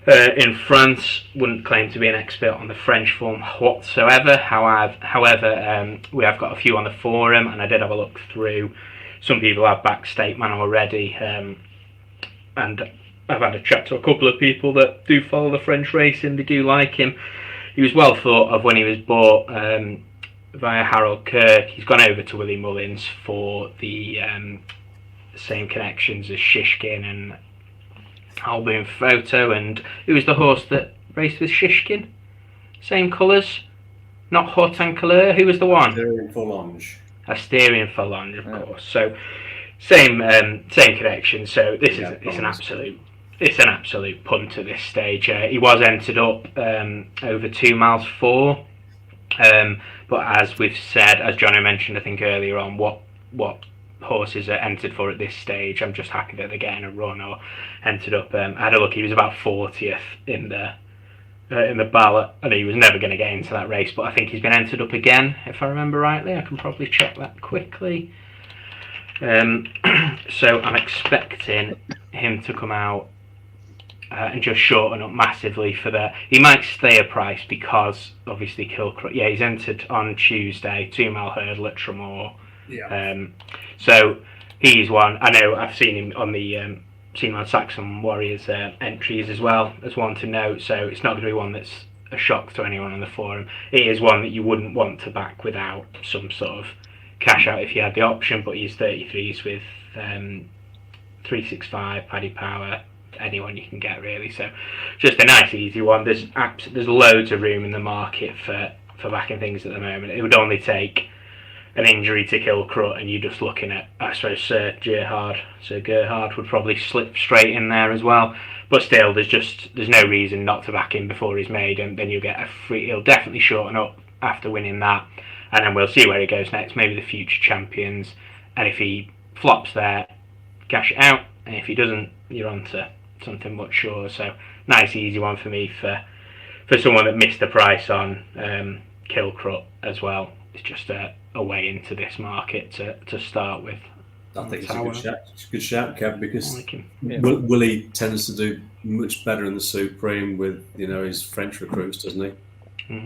A: in France. Wouldn't claim to be an expert on the French form whatsoever. However, we have got a few on the forum, and I did have a look through. Some people have backed Stateman already, and I've had a chat to a couple of people that do follow the French racing. They do like him. He was well thought of when he was bought via Harold Kirk. He's gone over to Willie Mullins for the same connections as Shishkin and Alboon Photo, and it was the horse that raced with Shishkin. Same colours, not Haute and Couleur. Who was the one? Asterion Phalange, of course. So same connection. So this is an absolute punt at this stage. He was entered up over 2 miles 4, but as we've said, as Jono mentioned, I think earlier on, what horses are entered for at this stage, I'm just happy that they're getting a run or entered up. I had a look; he was about 40th in the ballot, and he was never going to get into that race. But I think he's been entered up again, if I remember rightly. I can probably check that quickly. So I'm expecting him to come out and just shorten up massively for that. He might stay a price because obviously Kilcrook. Yeah, he's entered on Tuesday, 2 mile hurdle at Tremor.
C: Yeah.
A: So he's one. I know I've seen him on the seen him on Saxon Warriors entries as well as one to note. So it's not going to be one that's a shock to anyone on the forum. It is one that you wouldn't want to back without some sort of cash out if you had the option. But he's 33s with 365 Paddy Power. Anyone you can get really, so just a nice easy one. There's loads of room in the market for backing things at the moment. It would only take an injury to kill Crut, and you're just looking at, I suppose, Sir Gerhard would probably slip straight in there as well. But still, there's no reason not to back him before he's made, and then you'll get a free. He'll definitely shorten up after winning that, and then we'll see where he goes next. Maybe the future champions, and if he flops there, cash it out, and if he doesn't, you're on to something much sure. So nice easy one for me for someone that missed the price on Kilcrut as well. It's just a way into this market to start with.
C: I think it's a good shout, Kev, because
A: Yeah.
C: Willie tends to do much better in the Supreme with his French recruits, doesn't he?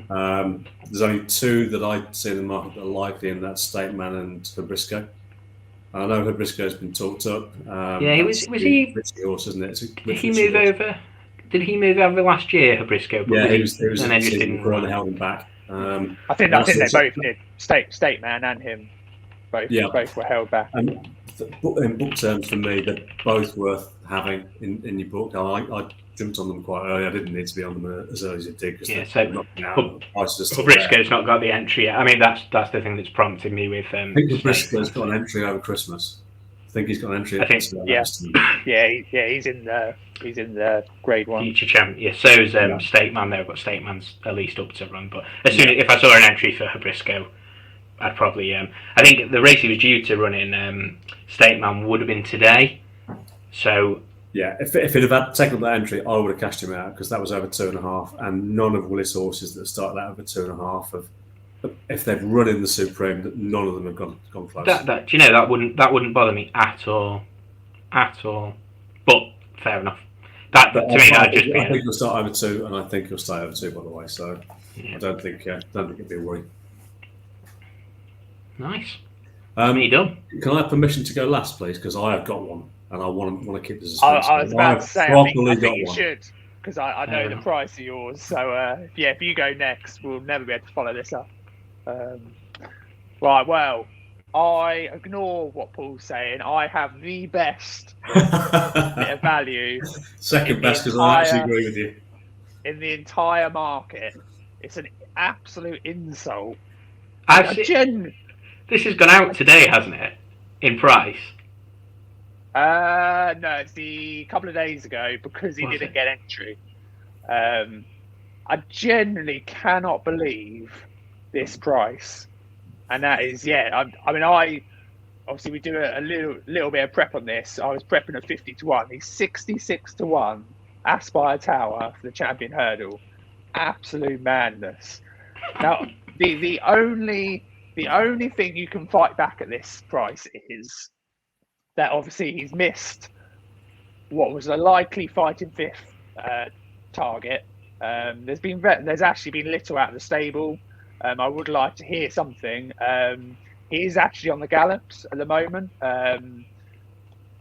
C: There's only 2 that I see in the market that are likely, and that's State Man and Fabrisco. I know Fabrisco's been talked up.
A: Yeah, was he?
C: Horse, isn't it?
A: Did he move over? Did he move over last year, Fabrisco?
C: Yeah, he was.
A: And then just didn't
C: run. They held him back.
B: I think they both did. State Man and him, both were held back.
C: And in book terms, for me, they're both worth having in your book. I jumped on them quite early. I didn't need to be on them as early as I did.
A: Yeah, so
C: Fabrisco's
A: not got the entry yet. I mean, that's the thing that's prompted me with.
C: I think Fabrisco's got an entry over Christmas. I think he's got an entry.
B: He's in the grade 1
A: future champ. Yeah, so's State Man there, but State Man's at least up to run. But as soon if I saw an entry for Fabrisco, I'd probably. I think the race he was due to run in State Man would have been today. So.
C: Yeah, if it had had taken that entry, I would have cashed him out because that was over 2.5, and none of Willis' horses that started out over 2.5 have. If they've run in the Supreme, none of them have gone close.
A: That do you know that wouldn't bother me at all. But fair enough. To me, that'd just be.
C: I think he'll start over 2, and I think he'll stay over 2, by the way. So I don't think it'd be a worry.
A: Nice. Me done.
C: Can I have permission to go last, please? Because I have got one. And I want to keep this.
B: I was about to say, I think you should, because I know the price of yours. So if you go next, we'll never be able to follow this up. Right, well, I ignore what Paul's saying. I have the best bit of value.
C: Second best, because I actually agree with you.
B: In the entire market, it's an absolute insult.
A: This has gone out today, hasn't it? In price.
B: No, it's a couple of days ago because he didn't get entry. I genuinely cannot believe this price, and that is I obviously we do a little bit of prep on this. I was prepping at 50 to 1. He's 66 to 1. Aspire Tower for the champion hurdle. Absolute madness. Now the only thing you can fight back at this price is that obviously he's missed what was a likely fighting 5th target. There's actually been little out of the stable. I would like to hear something. He is actually on the gallops at the moment. I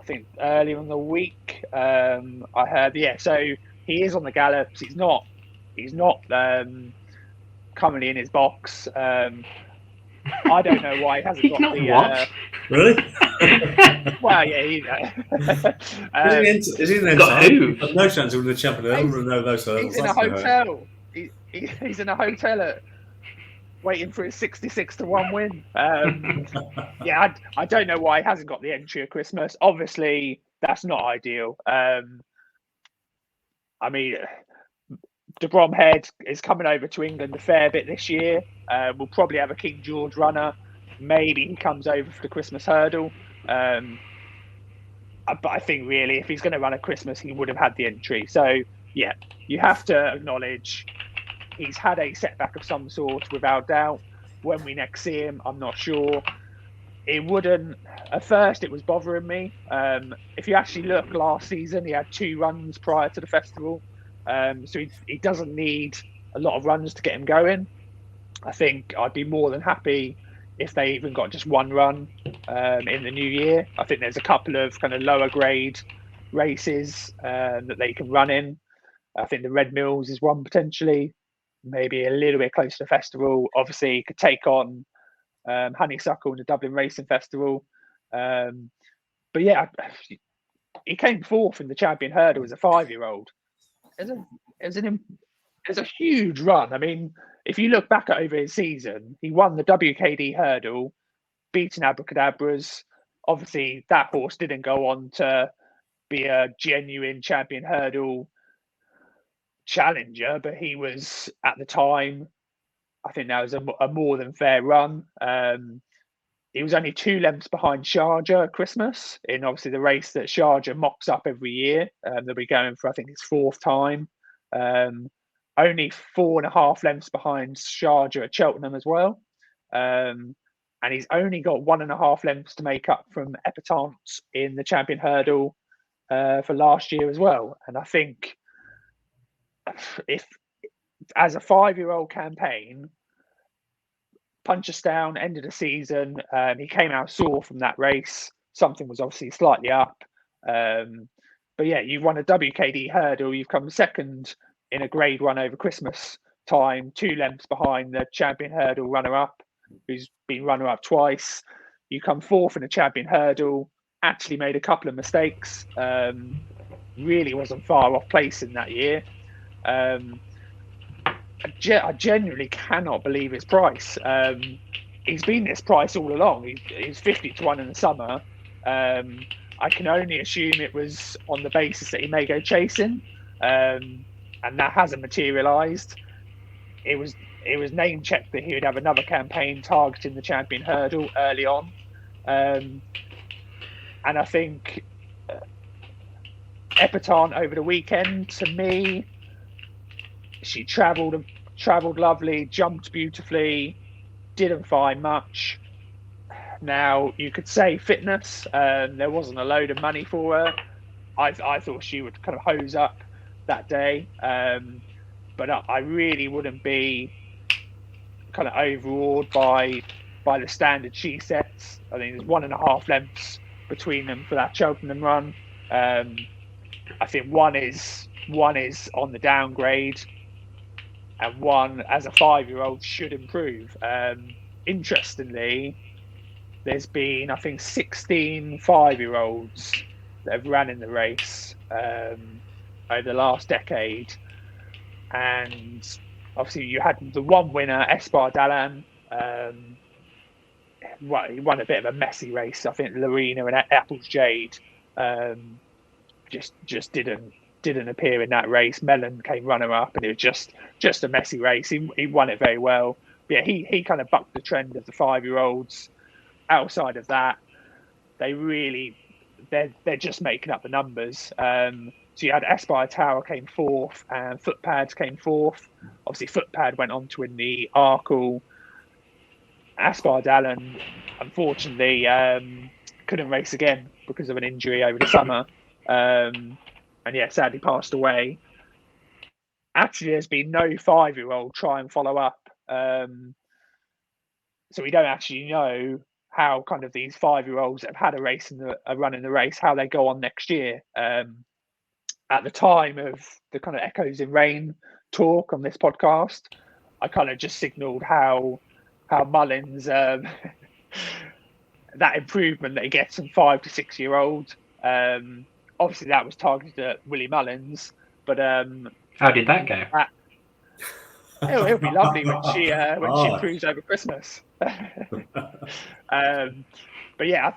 B: think earlier in the week I heard. Yeah, so he is on the gallops. He's not currently in his box. I don't know why he hasn't got the.
C: Really?
B: Well, yeah.
C: Is he in the no chance of winning the champion. I don't know those.
B: He's in a hotel. He's in a hotel waiting for his 66 to 1 win. I don't know why he hasn't got the entry at Christmas. Obviously, that's not ideal. I mean, de Bromhead is coming over to England a fair bit this year. We'll probably have a King George runner. maybe he comes over for the Christmas hurdle. But I think really, if he's going to run a Christmas, he would have had the entry. So yeah, you have to acknowledge he's had a setback of some sort, without doubt. When we next see him, I'm not sure. It wouldn't. At first, it was bothering me. If you actually look last season, he had 2 runs prior to the festival, so he doesn't need a lot of runs to get him going. I think I'd be more than happy if they even got just 1 run in the new year. I think there's a couple of kind of lower grade races that they can run in. I think the Red Mills is one potentially, maybe a little bit close to the festival. Obviously, could take on Honeysuckle in the Dublin Racing Festival. But yeah, he came 4th in the Champion Hurdle as a 5-year-old. It was a huge run. I mean, if you look back at over his season, he won the WKD Hurdle, beating Abracadabras. Obviously, that horse didn't go on to be a genuine Champion Hurdle challenger, but he was, at the time, I think that was a more than fair run. He was only 2 lengths behind Sharjah at Christmas, in obviously the race that Sharjah mocks up every year. They'll be going for, I think, his 4th time. Only 4.5 lengths behind Sharjah at Cheltenham as well. And he's only got 1.5 lengths to make up from Epatante in the Champion Hurdle for last year as well. And I think if, as a 5-year-old campaign, Punchestown, end of the season, he came out sore from that race. Something was obviously slightly up. But yeah, you've won a WKD hurdle. You've come 2nd in a grade 1 over Christmas time, 2 lengths behind the Champion Hurdle runner-up, who's been runner-up twice. You come 4th in the Champion Hurdle, actually made a couple of mistakes. Really wasn't far off place in that year. I genuinely cannot believe his price. He's been this price all along. He's 50 to 1 in the summer. I can only assume it was on the basis that he may go chasing, and that hasn't materialised. It was name checked that he would have another campaign targeting the Champion Hurdle early on, and I think Epatante over the weekend, to me, she travelled lovely, jumped beautifully, didn't find much. Now, you could say fitness, there wasn't a load of money for her. I thought she would kind of hose up that day, but I really wouldn't be kind of overawed by the standard she sets. I think there's 1.5 lengths between them for that Cheltenham run. I think one is on the downgrade, and one, as a 5-year-old, should improve. Interestingly, there's been, I think, 16 5-year-olds that have ran in the race over the last decade. And obviously you had the one winner, Esbar Dalan. He won a bit of a messy race. I think Lorena and Apple's Jade just didn't appear in that race. Mellon came runner-up, and it was just a messy race. He won it very well. But yeah, he kind of bucked the trend of the 5-year-olds. Outside of that, they're just making up the numbers. So you had Aspire Tower came 4th, and Footpads came 4th. Obviously, Footpad went on to win the Arkle. Aspire Dallin, unfortunately, couldn't race again because of an injury over the summer. And yeah, sadly passed away. Actually, there's been no 5-year-old try and follow up. So we don't actually know how kind of these 5-year-olds that have had a run in the race, how they go on next year. At the time of the kind of Echoes in Rain talk on this podcast, I kind of just signalled how Mullins that improvement that he gets from 5 to 6-year-old. Obviously, that was targeted at Willie Mullins, but
A: how did that go?
B: It'll be lovely when she improves over Christmas. But yeah,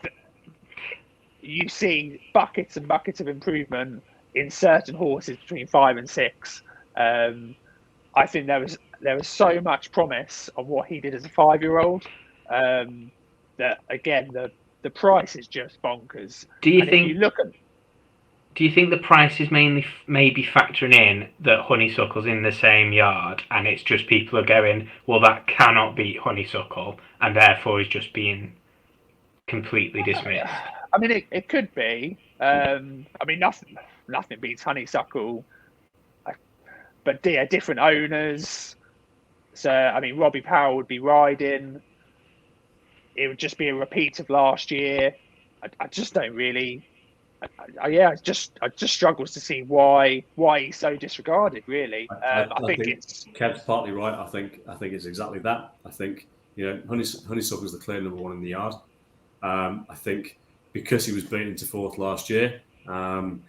B: you see buckets and buckets of improvement in certain horses between 5 and 6. I think there was so much promise of what he did as a 5-year-old. that again the price is just bonkers.
A: Do you
B: and
A: think?
B: If you look at,
A: Do you think the price is mainly maybe factoring in that honeysuckle's in the same yard, and it's just people are going, well, that cannot beat honeysuckle, and therefore is just being completely dismissed?
B: I mean, it could be. I mean, nothing beats honeysuckle, but they're different owners. So I mean, Robbie Powell would be riding. It would just be a repeat of last year. I just don't really. I just struggles to see why he's so disregarded. Really, I think it's
C: Kev's partly right. I think it's exactly that. I think honeysuckle is the clear number one in the yard. I think because he was beaten to fourth last year, and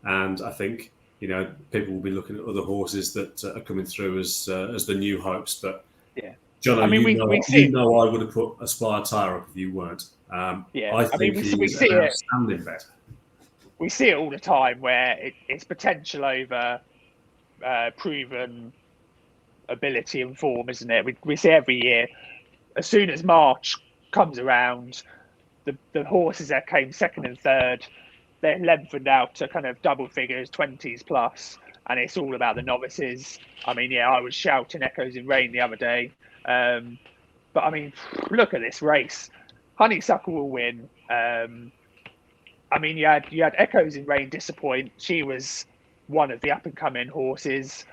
C: I think people will be looking at other horses that are coming through as the new hopes. But
B: yeah,
C: John,
B: I mean,
C: you know I would have put Aspire Tire up if you weren't. I think he is an outstanding bet.
B: We see it all the time where it's potential over proven ability and form, isn't it? We see every year. As soon as March comes around, the horses that came second and third, they're lengthened out to kind of double figures, 20s plus, and it's all about the novices. I mean, I was shouting Echoes in Rain the other day. But I mean, look at this race. Honeysuckle will win. I mean, you had Echoes in Rain disappoint. She was one of the up and coming horses.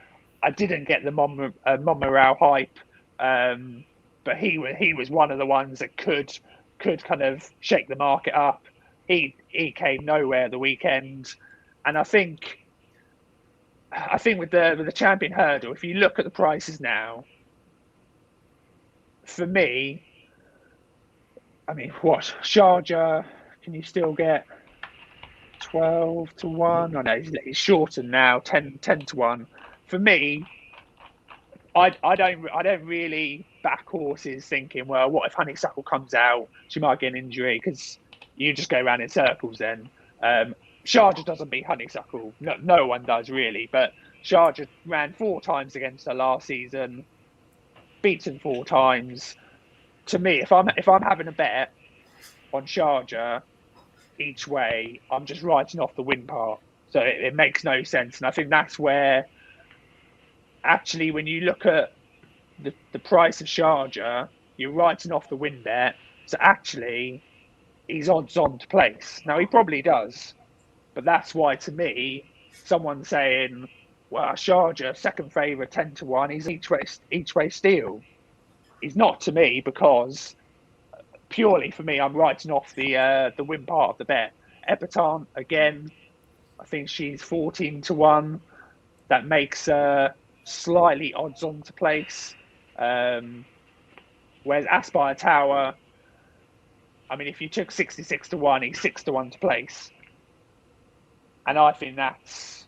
B: I didn't get the Mon Morale hype, but he was one of the ones that could kind of shake the market up. He came nowhere the weekend, and I think with the Champion Hurdle, if you look at the prices now, for me, I mean, what Sharjah can you still get? 12 to 1. I know he's shortened now, 10 to 1. For me, I don't really back horses thinking, well, what if Honeysuckle comes out? She might get an injury, because you just go around in circles then. Sharjah doesn't beat Honeysuckle. No one does really, but Sharjah ran 4 times against her last season, beaten 4 times. To me, if I'm having a bet on Sharjah each way, I'm just writing off the win part. So it makes no sense. And I think that's where, actually, when you look at the price of Sharjah, you're writing off the win bet. So actually, he's odds on to place. Now, he probably does. But that's why, to me, someone saying, well, Sharjah, second favourite, 10 to 1, he's each way steal. He's not to me, because purely for me, I'm writing off the win part of the bet. Epatante, again, I think she's 14 to 1. That makes slightly odds on to place. Whereas Aspire Tower, I mean, if you took 66 to 1, he's 6 to 1 to place. And I think that's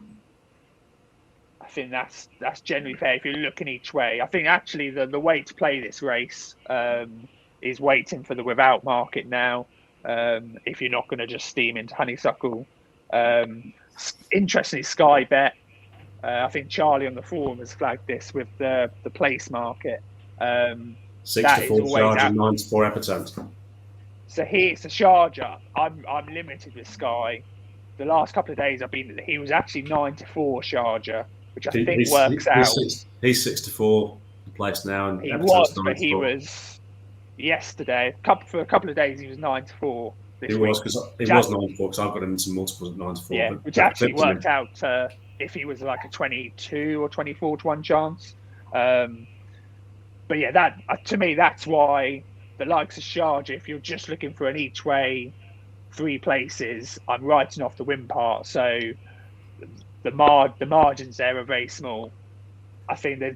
B: generally fair if you're looking each way. I think actually the way to play this race is waiting for the without market now. If you're not going to just steam into Honeysuckle. Interestingly, Sky Bet. I think Charlie on the forum has flagged this with the place market.
C: 6 to 4 Sharjah, 9 to 4 Epatante.
B: So here's the Sharjah. I'm limited with Sky. The last couple of days he was actually 9 to 4 Sharjah, which I think works out.
C: He's 6 to 4 place now, and
B: he was yesterday. For a couple of days, he was 9 to 4.
C: He was 9 to 4 because I've got him in some multiples at 9 to 4.
B: Yeah, which actually worked out if he was like a 22 or 24 to 1 chance. But yeah, that to me, that's why the likes of Sharjah, if you're just looking for an each way 3 places, I'm writing off the win part. So the margins there are very small. I think that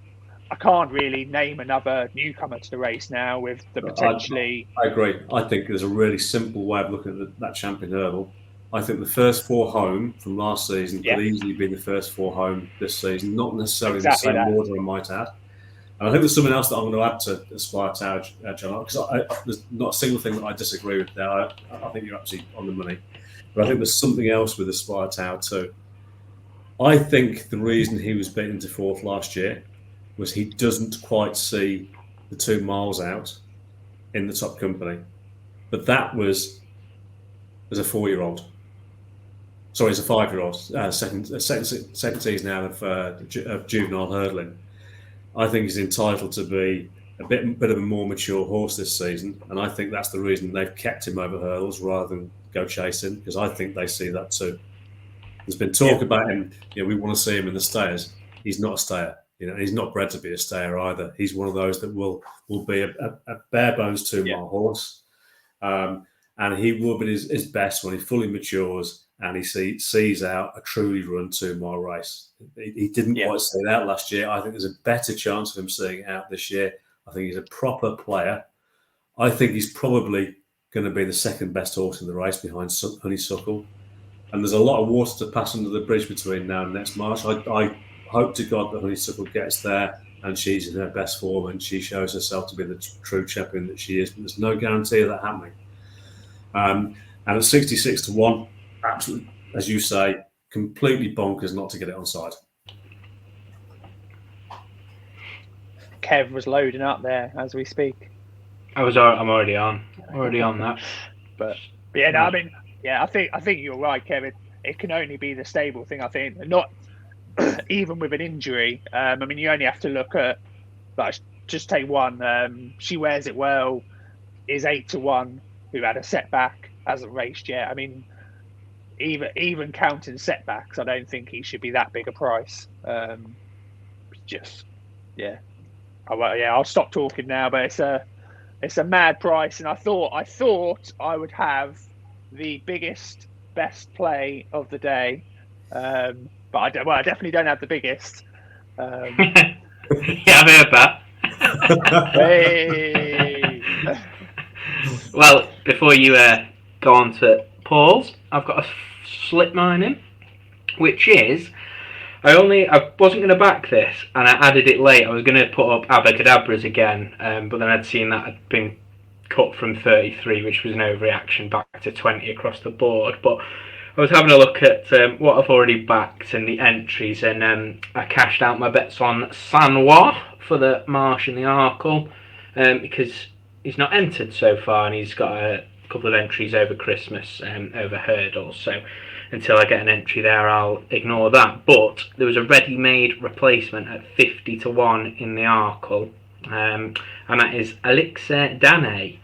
B: I can't really name another newcomer to the race now with the potentially.
C: I agree. I think there's a really simple way of looking at that Champion Hurdle. I think the first 4 home from last season could easily be the first 4 home this season, not necessarily exactly the same order, I might add. And I think there's something else that I'm going to add to Aspire Tower, John, because there's not a single thing that I disagree with there. I think you're absolutely on the money. But I think there's something else with Aspire Tower too. I think the reason he was beaten to 4th last year was he doesn't quite see the 2 miles out in the top company. but that was as a 4-year-old. Sorry, as a 5-year-old. Second season out of juvenile hurdling. I think he's entitled to be a bit of a more mature horse this season, and I think that's the reason they've kept him over hurdles rather than go chasing, because I think they see that too. There's been talk about him. We want to see him in the stayers. He's not a stayer. He's not bred to be a stayer either. He's one of those that will be a bare bones 2-mile horse, and he will be his best when he fully matures and he sees out a truly run 2-mile race. He didn't quite see it out last year. I think there's a better chance of him seeing it out this year. I think he's a proper player. I think he's probably going to be the second best horse in the race behind Honeysuckle. And there's a lot of water to pass under the bridge between now and next March. I hope to God that Honeysuckle gets there and she's in her best form and she shows herself to be the true champion that she is. But there's no guarantee of that happening. And at 66-1, absolutely, as you say, completely bonkers not to get it on side.
B: Kev was loading up there as we speak.
A: I'm already on that.
B: But yeah, no, I mean, yeah, I think you're right, Kevin. It can only be the stable thing. I think not even with an injury. I mean, you only have to look at, like, just take one. She Wears It Well is 8-1. Who had a setback, hasn't raced yet. I mean, even counting setbacks, I don't think he should be that big a price. I'll stop talking now. But it's a mad price, and I thought I would have the biggest, best play of the day, but I definitely don't have the biggest.
A: Yeah, I've heard that.
B: Hey.
A: Well, before you go on to Paul's, I've got to slip mine in, which is I wasn't going to back this, and I added it late. I was going to put up Abacadabras again, but then I'd seen that had been cut from 33, which was an overreaction, back to 20 across the board. But I was having a look at what I've already backed and the entries, and I cashed out my bets on Sanois for the Marsh and the Arkle, because he's not entered so far, and he's got a couple of entries over Christmas over hurdles. So until I get an entry there, I'll ignore that. But there was a ready-made replacement at 50-1 in the Arkle, and that is Elixir Dane,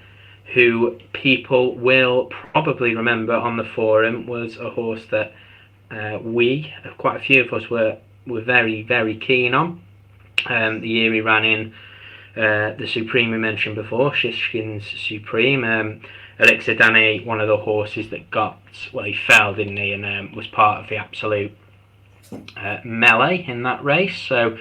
A: who people will probably remember on the forum was a horse that quite a few of us were very, very keen on. The year he ran in the Supreme we mentioned before, Shishkin's Supreme. Elixir Dane, one of the horses that he fell, didn't he, and was part of the absolute melee in that race. So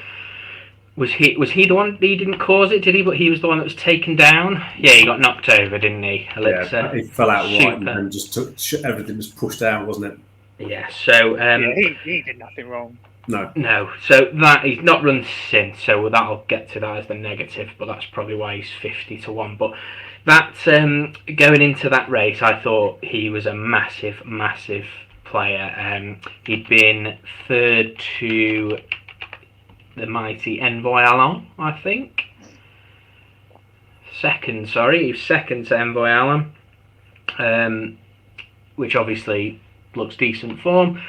A: was he the one? He didn't cause it, did he? But he was the one that was taken down. Yeah, he got knocked over, didn't he? Elixir.
C: Yeah, he fell out right and just everything was pushed out, wasn't it?
A: Yeah. So
B: he did nothing wrong.
A: No. So that he's not run since. So that'll get to that as the negative. But that's probably why he's 50-1. But that going into that race, I thought he was a massive, massive player. He'd been third to the mighty Envoy Allen, I think. Second, he was second to Envoy Allen, which obviously looks decent form.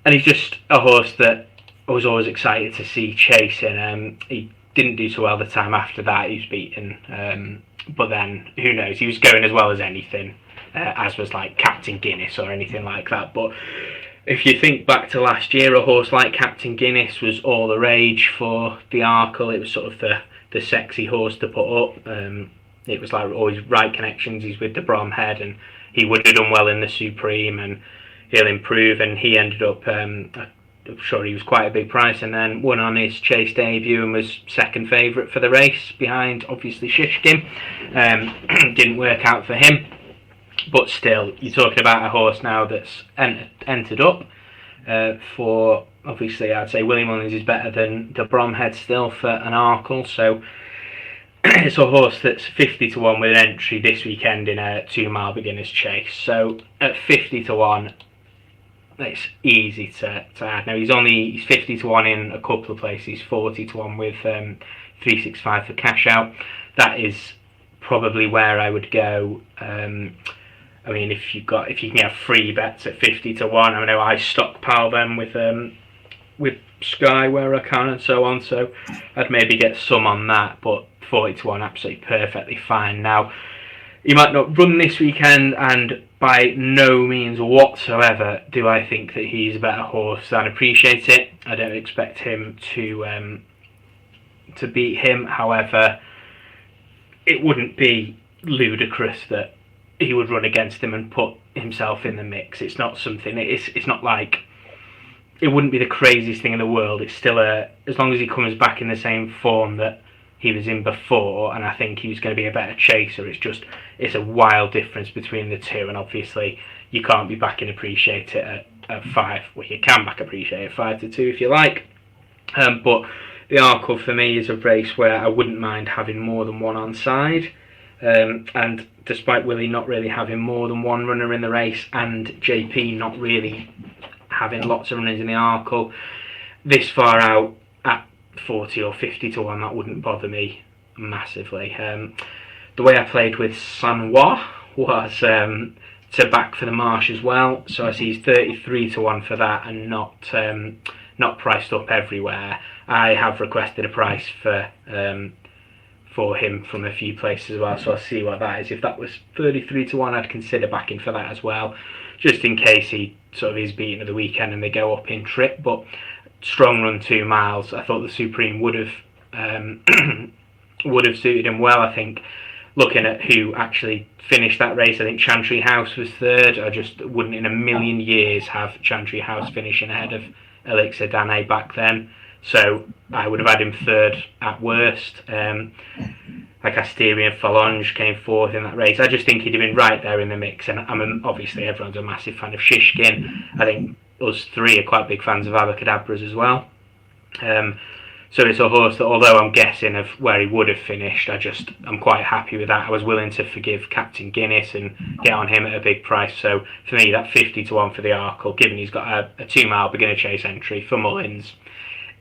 A: And he's just a horse that I was always excited to see chasing. He didn't do so well the time after that. He was beaten. But then, who knows? He was going as well as anything, as was like Captain Guinness or anything like that. But if you think back to last year, a horse like Captain Guinness was all the rage for the Arkle. It was sort of the sexy horse to put up. It was like always right connections. He's with the Bromhead, and he would have done well in the Supreme, and he'll improve. And he ended up, I'm sure he was quite a big price, and then won on his chase debut and was second favourite for the race behind obviously Shishkin. Didn't work out for him, but still, you're talking about a horse now that's entered up for, obviously I'd say William Mullins is better than the Bromhead still for an Arkle. So it's a horse that's 50-1 with an entry this weekend in a 2-mile beginner's chase. So at 50-1, it's easy to add. Now he's 50-1 in a couple of places, 40-1 with 365 for cash out. That is probably where I would go. I mean, if you can get free bets at 50-1, I know I stockpile them with Sky where I can and so on. So I'd maybe get some on that, but 40-1, absolutely perfectly fine. Now, he might not run this weekend, and by no means whatsoever do I think that he's a better horse than Appreciate It. I don't expect him to beat him. However, it wouldn't be ludicrous that he would run against him and put himself in the mix. It's not something. It's not like, it wouldn't be the craziest thing in the world. It's still as long as he comes back in the same form that he was in before, and I think he's going to be a better chaser. It's a wild difference between the two, and obviously you can't be backing Appreciate It at 5. Well, you can back Appreciate It 5-2 if you like, but the Arkle for me is a race where I wouldn't mind having more than one on side, and despite Willie not really having more than one runner in the race, and JP not really having lots of runners in the Arkle, this far out at 40 or 50-1, that wouldn't bother me massively. The way I played with Sanois was to back for the Marsh as well, so I see he's 33-1 for that, and not priced up everywhere. I have requested a price for him from a few places as well, so I'll see what that is. If that was 33-1, I'd consider backing for that as well, just in case he sort of is beaten at the weekend and they go up in trip. But strong run 2 miles, I thought the Supreme would have suited him well. I think looking at who actually finished that race, I think Chantry House was third. I just wouldn't in a million years have Chantry House finishing ahead of Elixir Dane back then, so I would have had him third at worst. Like Asterian Phalange came fourth in that race. I just think he'd have been right there in the mix, and obviously everyone's a massive fan of Shishkin. I think us three are quite big fans of Abacadabras as well. So it's a horse that, although I'm guessing of where he would have finished, I'm quite happy with that. I was willing to forgive Captain Guinness and get on him at a big price. So for me, that 50-1 for the Arkle, given he's got a 2 mile beginner chase entry for Mullins,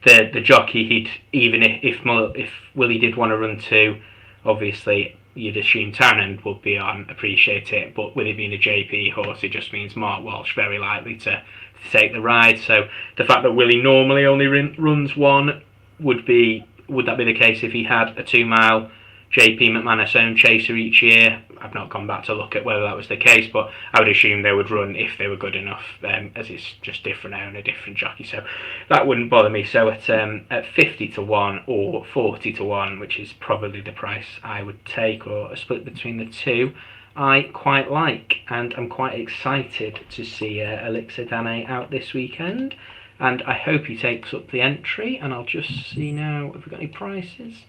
A: the jockey, if Willie did want to run 2, obviously you'd assume Townend would be on Appreciate It, but with it being a JP horse, it just means Mark Walsh very likely to take the ride. So the fact that Willie normally only runs 1, would that be the case if he had a 2 mile JP McManus owned chaser each year? I've not gone back to look at whether that was the case, but I would assume they would run if they were good enough, as it's just different owner, different jockey, so that wouldn't bother me. So at 50-1 or 40-1, which is probably the price I would take, or a split between the two, I quite like, and I'm quite excited to see Elixir Dane out this weekend. And I hope he takes up the entry, and I'll just see now if we've got any prices.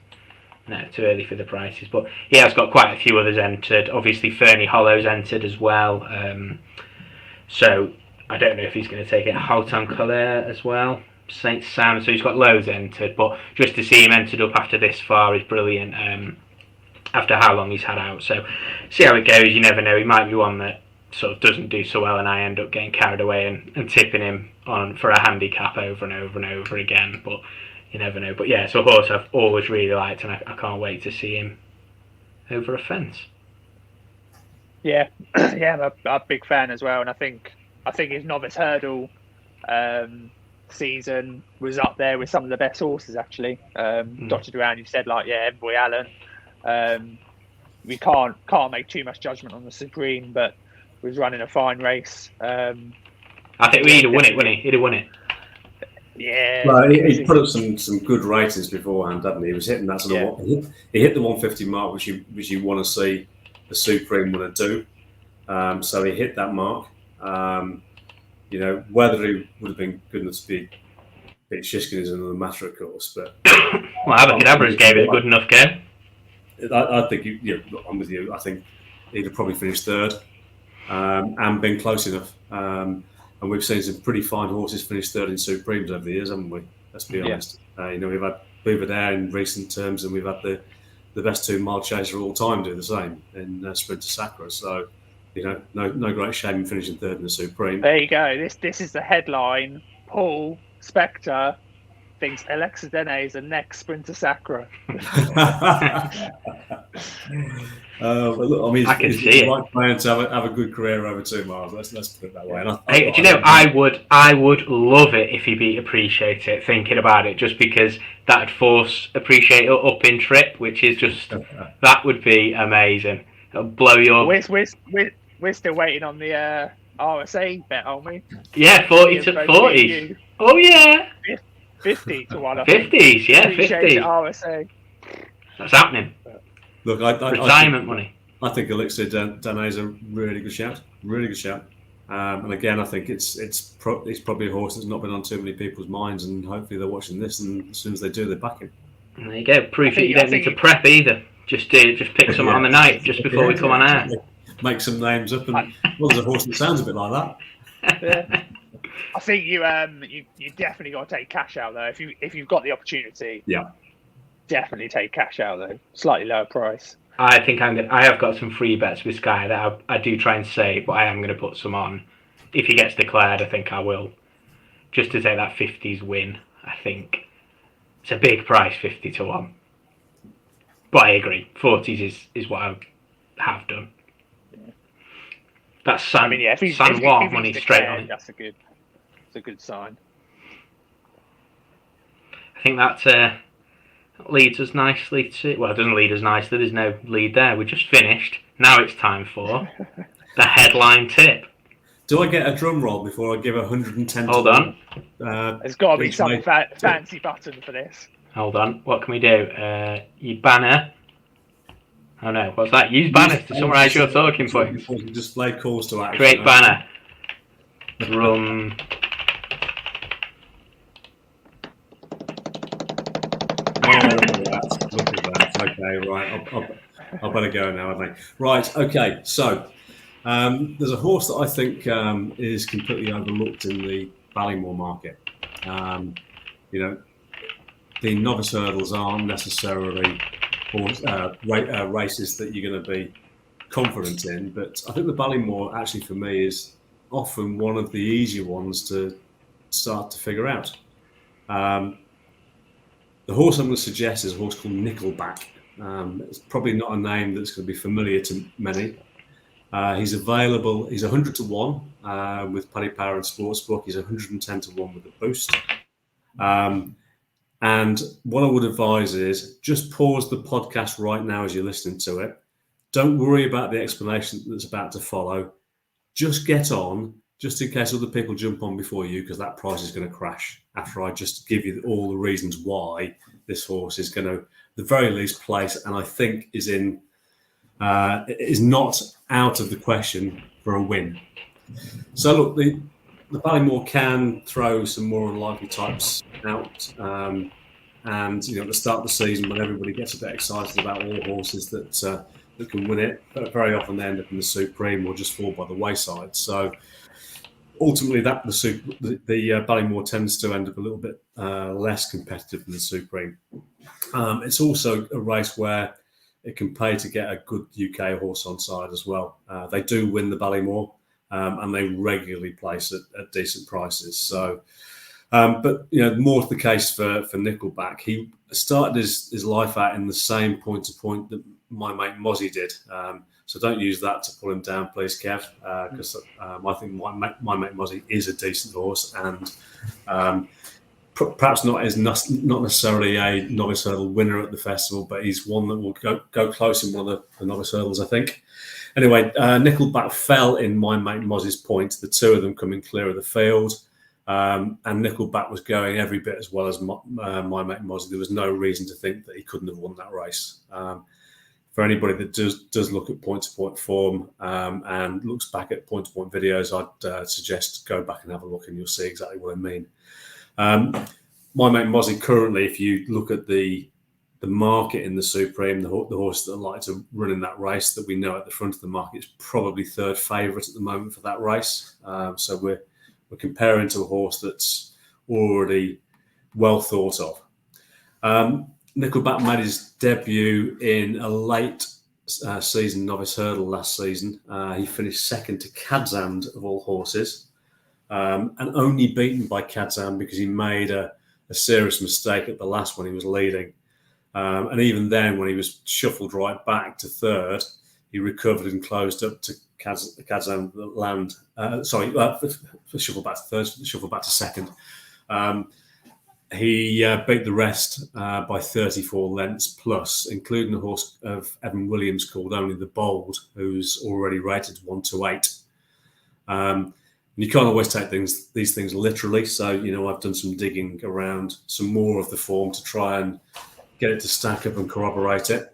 A: No, too early for the prices, but he has got quite a few others entered. Obviously, Fernie Hollow's entered as well. So I don't know if he's going to take it. Houghton Colère as well. St. Sam, so he's got loads entered, but just to see him entered up after this far is brilliant, after how long he's had out. So see how it goes. You never know, he might be one that sort of doesn't do so well, and I end up getting carried away and tipping him on for a handicap over and over and over again, but you never know. But yeah, it's a horse I've always really liked, and I can't wait to see him over a fence.
B: Yeah, I'm a big fan as well, and I think his novice hurdle season was up there with some of the best horses actually. Dotted around, you said Envoy Allen. We can't make too much judgment on the Supreme, but was running a fine race. I
A: think he'd have won it, wouldn't he? He'd have won it.
B: Yeah.
C: Well, he put up some good ratings beforehand, hadn't he? He was hitting that sort of he hit the 150 mark, which you want to see the Supreme want to do. So he hit that mark. Whether he would have been good enough to beat Shishkin is another matter, of course. But
A: Abacadabras gave it a good enough go.
C: I think I'm with you. I think he'd have probably finished third. And been close enough. And we've seen some pretty fine horses finish third in Supremes over the years, haven't we? Let's be honest. We've had Bouvardere in recent terms, and we've had the best 2 mile chaser of all time do the same in Sprinter Sacra. So, no great shame in finishing third in the Supreme.
B: There you go. This is the headline. Paul Spector thinks Elixir Dane is the next Sprinter Sacra.
C: But look, I mean,
A: I can
C: he's
A: see
C: the
A: it.
C: right man to have a good career over 2 miles. Let's put it that way. And
A: Hey, do you know, I would love it if he beat Appreciate It, thinking about it, just because that'd force Appreciate It up in trip, which is just, that would be amazing. It'll blow your...
B: We're still waiting on the RSA bet, aren't we?
A: Yeah, 40 to 40s. Oh, yeah.
B: 50 to 1, I think.
A: 50s, yeah,
B: Appreciate
A: 50s.
B: RSA.
A: That's happening.
C: Look,
A: Retirement money.
C: I think Elixir Danae is a really good shout. Really good shout. And again, I think it's probably a horse that's not been on too many people's minds, and hopefully they're watching this, and as soon as they do, they're back in.
A: There you go. Proof that you don't need to prep either. Just pick some on the night just before we come on air.
C: Make some names up, and there's a horse that sounds a bit like that.
B: Yeah. I think you definitely got to take cash out though. If you've got the opportunity,
C: yeah,
B: definitely take cash out though. Slightly lower price.
A: I think I have got some free bets with Sky that I do try and save, but I am going to put some on. If he gets declared, I think I will. Just to take that 50s win, I think. It's a big price, 50 to 1. But I agree, 40s is what I have done. Yeah. That's San Juan money straight on.
B: That's a good sign.
A: I think that leads us nicely to... Well, it doesn't lead us nicely. There's no lead there. We just finished. Now it's time for the headline tip.
C: Do I get a drum roll before I give 110?
A: Hold on.
B: There's got to be some fancy button for this.
A: Hold on. What can we do? Your banner. Oh no, what's that? Use banners to summarise your talking points.
C: Display calls to action.
A: Create banner. Drum.
C: Look at that. Okay, right. I better go now, I think. Right, okay. So there's a horse that I think is completely overlooked in the Ballymore market. The novice hurdles aren't necessarily races that you're going to be confident in, but I think the Ballymore actually for me is often one of the easier ones to start to figure out. The horse I'm going to suggest is a horse called Nickelback. It's probably not a name that's going to be familiar to many. He's available. He's 100 to 1 with Paddy Power and Sportsbook. He's 110 to 1 with the boost. And what I would advise is just pause the podcast right now as you're listening to it. Don't worry about the explanation that's about to follow. Just get on, just in case other people jump on before you, because that price is going to crash after I just give you all the reasons why this horse is going to, at the very least, place, and I think is not out of the question for a win. So look, the Ballymore can throw some more unlikely types out. And at the start of the season, when everybody gets a bit excited about all horses that can win it, but very often they end up in the Supreme or just fall by the wayside. So ultimately, the Ballymore tends to end up a little bit less competitive than the Supreme. It's also a race where it can pay to get a good UK horse on side as well. They do win the Ballymore, and they regularly place at decent prices. So. But more to the case for Nickelback. He started his life out in the same point to point that my mate Mozzie did. So don't use that to pull him down, please, Kev, because I think my mate Mozzie is a decent horse, and perhaps not necessarily a novice hurdle winner at the festival, but he's one that will go close in one of the novice hurdles, I think. Anyway, Nickelback fell in my mate Mozzie's point. The two of them coming clear of the field. And Nickelback was going every bit as well as my mate Mozzie. There was no reason to think that he couldn't have won that race. For anybody that does look at point-to-point form and looks back at point-to-point videos, I'd suggest go back and have a look, and you'll see exactly what I mean. My mate Mozzie currently, if you look at the market in the Supreme, the horses that are likely to run in that race that we know at the front of the market is probably third favourite at the moment for that race. So we're comparing to a horse that's already well thought of. Nickelback made his debut in a late season novice hurdle last season. He finished second to Kadzand of all horses, and only beaten by Kadzand because he made a serious mistake at the last one. He was leading. And even then, when he was shuffled right back to third, he recovered and closed up to Kazan land. Shuffled back to third, shuffled back to second. He beat the rest by 34 lengths plus, including a horse of Evan Williams called Only the Bold, who's already rated 1-8. You can't always take these things literally. So, I've done some digging around some more of the form to try and get it to stack up and corroborate it.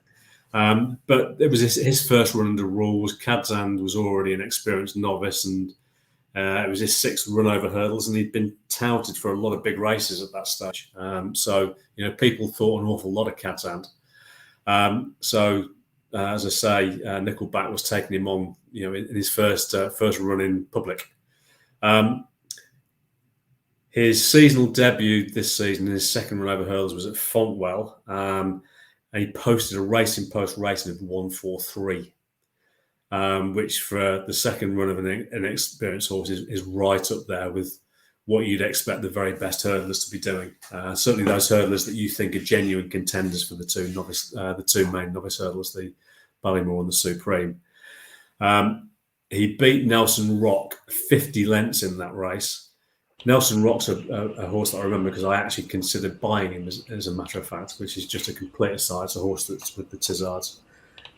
C: But it was his first run under rules. Kadzand was already an experienced novice, and it was his 6th run over hurdles, and he'd been touted for a lot of big races at that stage. So people thought an awful lot of Kadzand. As I say, Nickelback was taking him on, in his first run in public. His seasonal debut this season, his 2nd run over hurdles, was at Fontwell, and he posted a Racing Post rating of 143, which for the 2nd run of an experienced horse is right up there with what you'd expect the very best hurdlers to be doing. Certainly those hurdlers that you think are genuine contenders for the two main novice hurdlers, the Ballymore and the Supreme. He beat Nelson Rock 50 lengths in that race. Nelson Rock's a horse that I remember because I actually considered buying him as a matter of fact, which is just a complete aside. It's a horse that's with the Tizzards.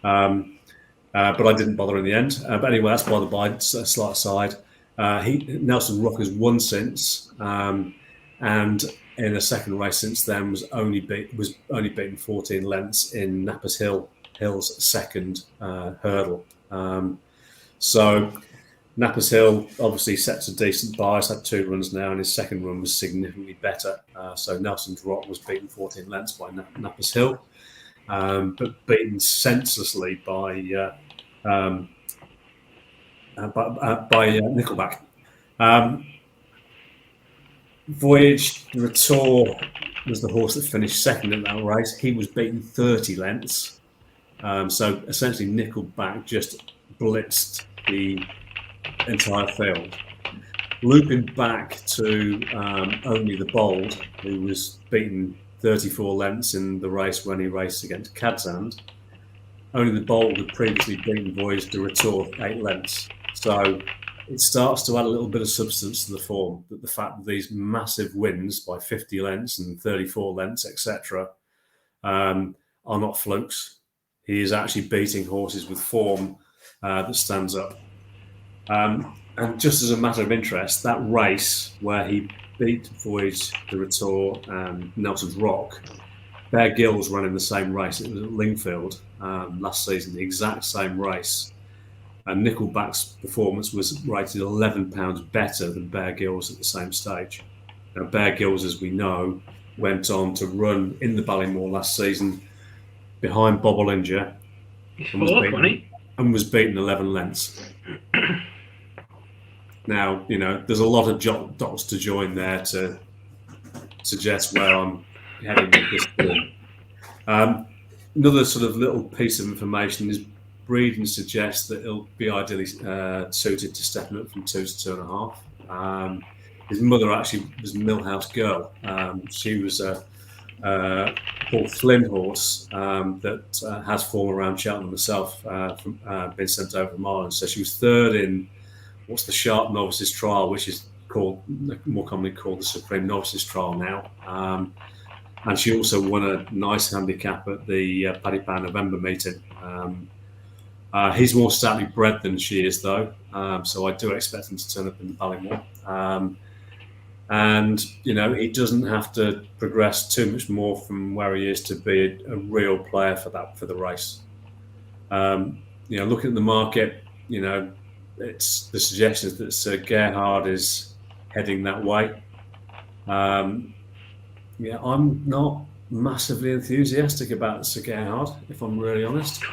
C: But I didn't bother in the end. But anyway, that's by the by, a slight aside. Nelson Rock has won since, and in a 2nd race since then was only beaten 14 lengths in Nappers Hill's 2nd hurdle. So Nappers Hill obviously sets a decent bar. He's had 2 runs now, and his 2nd run was significantly better. So Nelson's Rock was beaten 14 lengths by Nappers Hill, but beaten senselessly by Nickelback. Voyage de Retour was the horse that finished 2nd in that race. He was beaten 30 lengths. So essentially Nickelback just blitzed the entire field. Looping back to Only the Bold, who was beaten 34 lengths in the race when he raced against Kadzand. Only the Bold had previously beaten Voyage de Retour 8 lengths. So it starts to add a little bit of substance to the form, that the fact that these massive wins by 50 lengths and 34 lengths, etc., are not flukes. He is actually beating horses with form that stands up. And just as a matter of interest, that race where he beat Voyage de Retour and Nelson's Rock, Bear Gills ran in the same race. It was at Lingfield last season, the exact same race. And Nickelback's performance was rated £11 better than Bear Gills at the same stage. Now, Bear Gills, as we know, went on to run in the Ballymore last season behind Bob Ollinger and was beaten 11 lengths. Now, there's a lot of dots to join there to suggest where I'm heading with this form. Another sort of little piece of information is breeding suggests that it'll be ideally suited to stepping up from 2 to 2.5. His mother actually was a Millhouse girl. She was a Paul Flynn horse that has form around Cheltenham herself, from being sent over from Ireland. So she was 3rd in what's the Sharp Novices Trial, which is more commonly called the Supreme Novices Trial now. And she also won a nice handicap at the Paddy Power November meeting. He's more stoutly bred than she is, though, so I do expect him to turn up in the Ballymore. And he doesn't have to progress too much more from where he is to be a real player for the race. Looking at the market, it's the suggestion that Sir Gerhard is heading that way. I'm not massively enthusiastic about Sir Gerhard, if I'm really honest.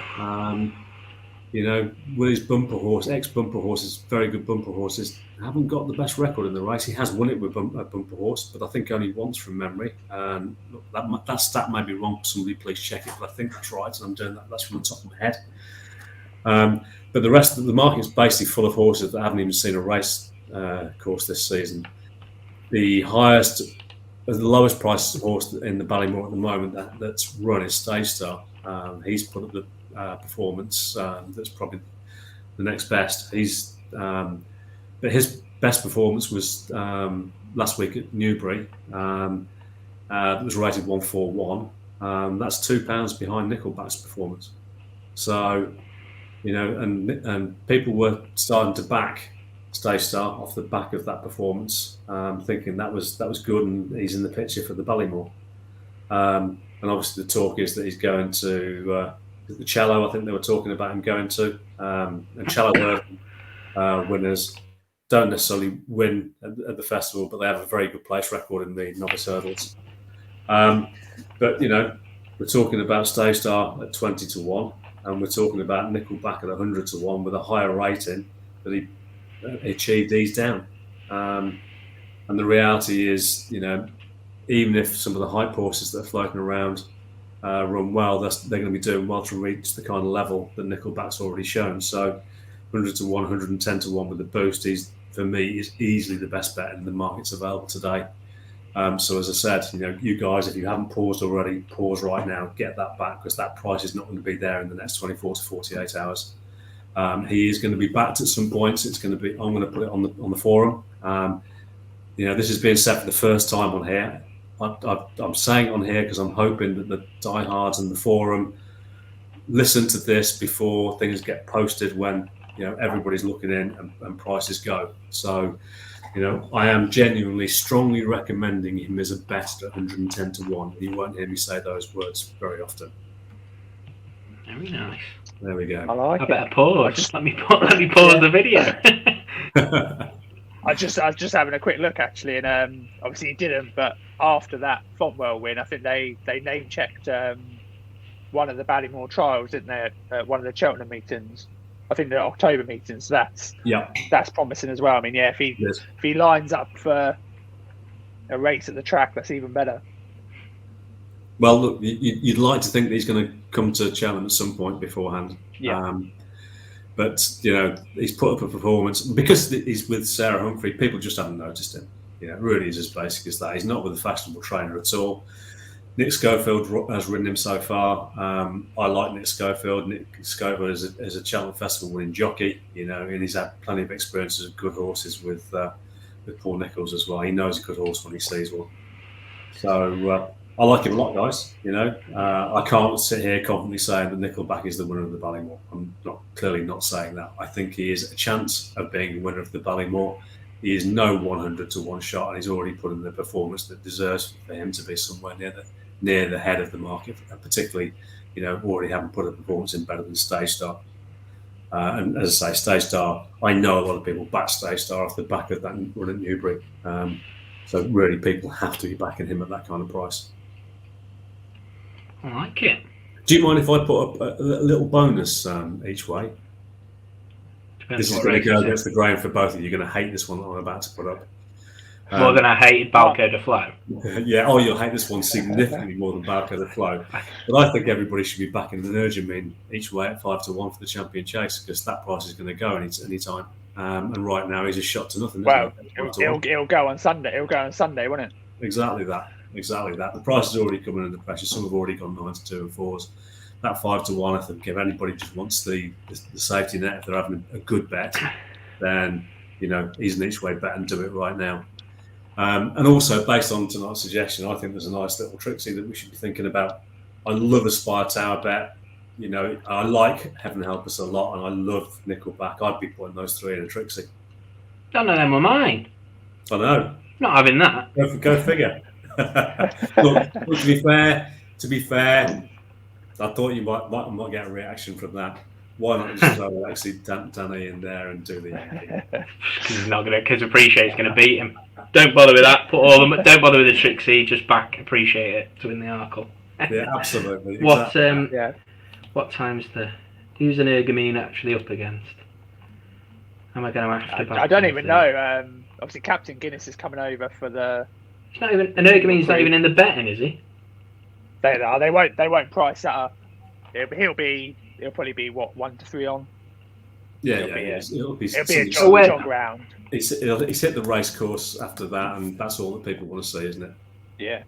C: Willie's bumper horse, ex-bumper horses, very good bumper horses, haven't got the best record in the race. He has won it with a bumper horse, but I think only once from memory. That stat may be wrong. Somebody please check it, but I think that's right, and I'm doing that. That's from the top of my head. But the rest of the market is basically full of horses that haven't even seen a race course this season. The highest the lowest price horse in the Ballymore at the moment that's run is Stage Star. He's put up the performance that's probably the next best. But his best performance was last week at Newbury. It was rated 141. That's £2 behind Nickelback's performance. So, and people were starting to back Stage Star off the back of that performance, thinking that was good, and he's in the picture for the Ballymore. And obviously, the talk is that he's going to the Cello. I think they were talking about him going to, and Cello winners don't necessarily win at the festival, but they have a very good place record in the novice hurdles. But we're talking about Stage Star at 20-1, and we're talking about Nickelback at 100-1 with a higher rating that he achieved these down. And the reality is, even if some of the hype horses that are floating around run well, they're going to be doing well to reach the kind of level that Nickelback's already shown. So 100-1, 110-1 with the boost, for me, is easily the best bet in the markets available today. So as I said, you guys, if you haven't paused already, pause right now, get that back, because that price is not going to be there in the next 24 to 48 hours. He is going to be backed at some points. I'm going to put it on the forum. This is being said for the first time on here. I'm saying it on here because I'm hoping that the diehards and the forum listen to this before things get posted when everybody's looking in and prices go. So, I am genuinely strongly recommending him as a best at 110-1. You won't hear me say those words very often.
A: Very nice.
C: There we go.
B: I like it.
A: Better pause. Let me pause the video.
B: I was just having a quick look actually, and obviously he didn't. But after that Fontwell win, I think they name checked one of the Ballymore trials, didn't they? At one of the Cheltenham meetings. I think the October meetings. That's promising as well. I mean, if he lines up for a race at the track, that's even better.
C: Well, look, you'd like to think that he's going to come to Cheltenham at some point beforehand.
B: Yeah.
C: But he's put up a performance because he's with Sarah Humphrey. People just haven't noticed him. It really is as basic as that. He's not with a fashionable trainer at all. Nick Schofield has ridden him so far. I like Nick Schofield. Nick Schofield is a Cheltenham Festival winning jockey, and he's had plenty of experiences of good horses with Paul Nicholls as well. He knows a good horse when he sees one. So I like him a lot, guys. I can't sit here confidently saying that Nickelback is the winner of the Ballymore. I'm clearly not saying that. I think he is a chance of being the winner of the Ballymore. He is no 100-1 shot, and he's already put in the performance that deserves for him to be somewhere near the head of the market, and particularly, already having put a performance in better than Stage Star. And as I say, Stage Star, I know a lot of people back Stage Star off the back of that run at Newbury. So really, people have to be backing him at that kind of price.
A: I like it.
C: Do you mind if I put up a little bonus each way?
A: Depends
C: this is going to go against the grain for both of you. You're going to hate this one that I'm about to put up.
A: More than I hated Balco de Flow.
C: Yeah, you'll hate this one significantly more than Balco de Flow. But I think everybody should be backing the Energemin each way at 5-1 for the Champion Chase, because that price is going to go any time. And right now he's a shot to nothing.
B: Well, it'll go on Sunday. It'll go on Sunday, won't it?
C: Exactly that. The price is already coming under pressure. Some have already gone 9-2 and 4s. That 5-1, I think if anybody just wants the safety net, if they're having a good bet, then he's an each way bet and do it right now. And also, based on tonight's suggestion, I think there's a nice little Trixie that we should be thinking about. I love a Spire Tower bet. I like Heaven Help Us a lot, and I love Nickelback. I'd be putting those three in a Trixie.
A: None of them were mine.
C: I know.
A: Not having that.
C: Go figure. Look, to be fair, I thought you might get a reaction from that. Why not just throw actually Danny in there and do the Yankee?
A: He's not gonna, because Appreciate's gonna beat him. Don't bother with that. Don't bother with the Trixie. Just back Appreciate it to win the Arkle.
C: Yeah, absolutely.
A: What time's who's an Energemin actually up against? Am I going to have to?
B: I don't even know. Obviously, Captain Guinness is coming over for the.
A: It's not even Energemin's not even in the betting, is he?
B: They are. They won't price that up. He'll probably be 1 to 3 on.
C: It'll be
B: a jog round.
C: He's hit the race course after that, and that's all that people want to see, isn't it?
B: Yeah.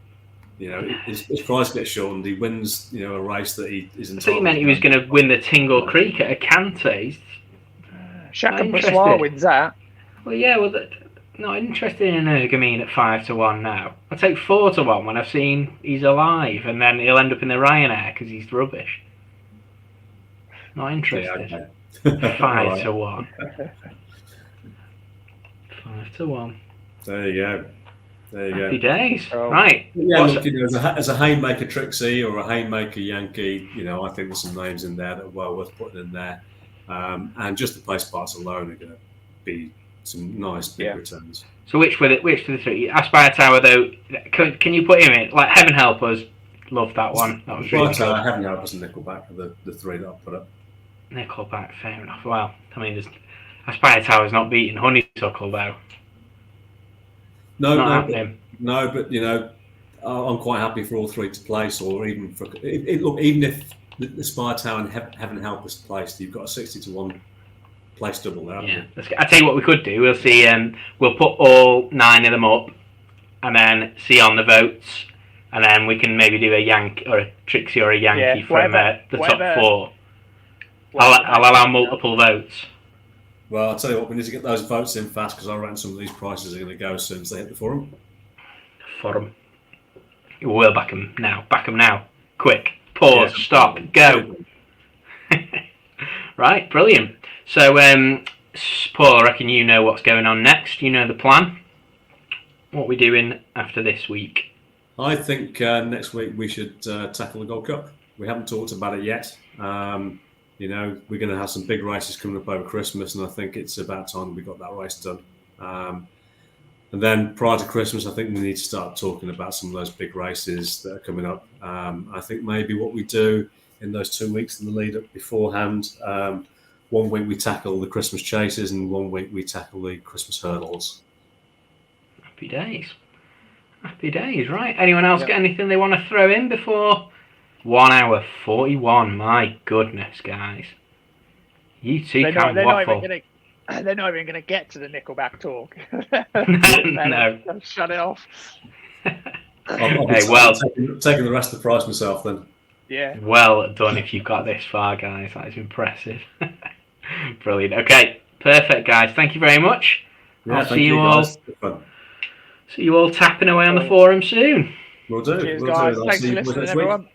C: You know, his price gets shortened. He wins, you know, a race that he is entitled.
A: I thought you meant he was going to win the Tingle Creek at a Cante.
B: Shaq and Passoir wins that.
A: Well, yeah, not interested in Ergamine at 5-1 now. I'll take 4-1 when I've seen he's alive, and then he'll end up in the Ryanair because he's rubbish. Not interested.
C: Yeah, okay.
A: 5-1. 5-1.
C: There you go. There you go.
A: Happy days.
B: Oh.
A: Right.
C: Yeah, look, you know, as a Haymaker Trixie or a Haymaker Yankee, you know, I think there's some names in there that are well worth putting in there. And just the place parts alone are going to be some nice big returns.
A: So which were the three? Aspire Tower, though, can you put him in? Like, Heaven Help Us, love that one. That was really good.
C: Heaven Help Us and Nickelback are the three that I'll put up.
A: Nickelback, fair enough. Well, I mean, Aspire Tower's not beating Honeysuckle, though.
C: No, but you know, I'm quite happy for all three to place, or even for look, even if the Aspire Tower and Heaven Help Us placed, you've got a 60-1 place double there.
A: Yeah, I tell you what we could do. We'll see. We'll put all 9 of them up, and then see on the votes, and then we can maybe do a Yankee or a Trixie or a Yankee from the top 4. I'll allow multiple votes.
C: Well, I'll tell you what, we need to get those votes in fast because I reckon some of these prices are going to go as soon as they hit the forum.
A: We'll back them now. Back them now. Quick. Pause. Yeah. Stop. Go. Right. Brilliant. So, Paul, I reckon you know what's going on next. You know the plan. What are we doing after this week?
C: I think next week we should tackle the Gold Cup. We haven't talked about it yet. You know, we're going to have some big races coming up over Christmas, and I think it's about time we got that race done. And then prior to Christmas, I think we need to start talking about some of those big races that are coming up. I think maybe what we do in those 2 weeks in the lead up beforehand, 1 week we tackle the Christmas chases and 1 week we tackle the Christmas hurdles.
A: Happy days. Happy days, right. Anyone else got anything they want to throw in before 1 hour 41? My goodness, guys. You two can't waffle.
B: They're not even going to get to the Nickelback talk.
A: No.
B: Shut it off.
C: Taking the rest of the price myself then.
B: Yeah.
A: Well done if you've got this far, guys. That is impressive. Brilliant. Okay, perfect, guys. Thank you very much.
C: Yeah,
A: I'll see you all. See you all tapping away on the forum soon.
C: We'll do.
B: Cheers, guys. Thanks for listening, everyone.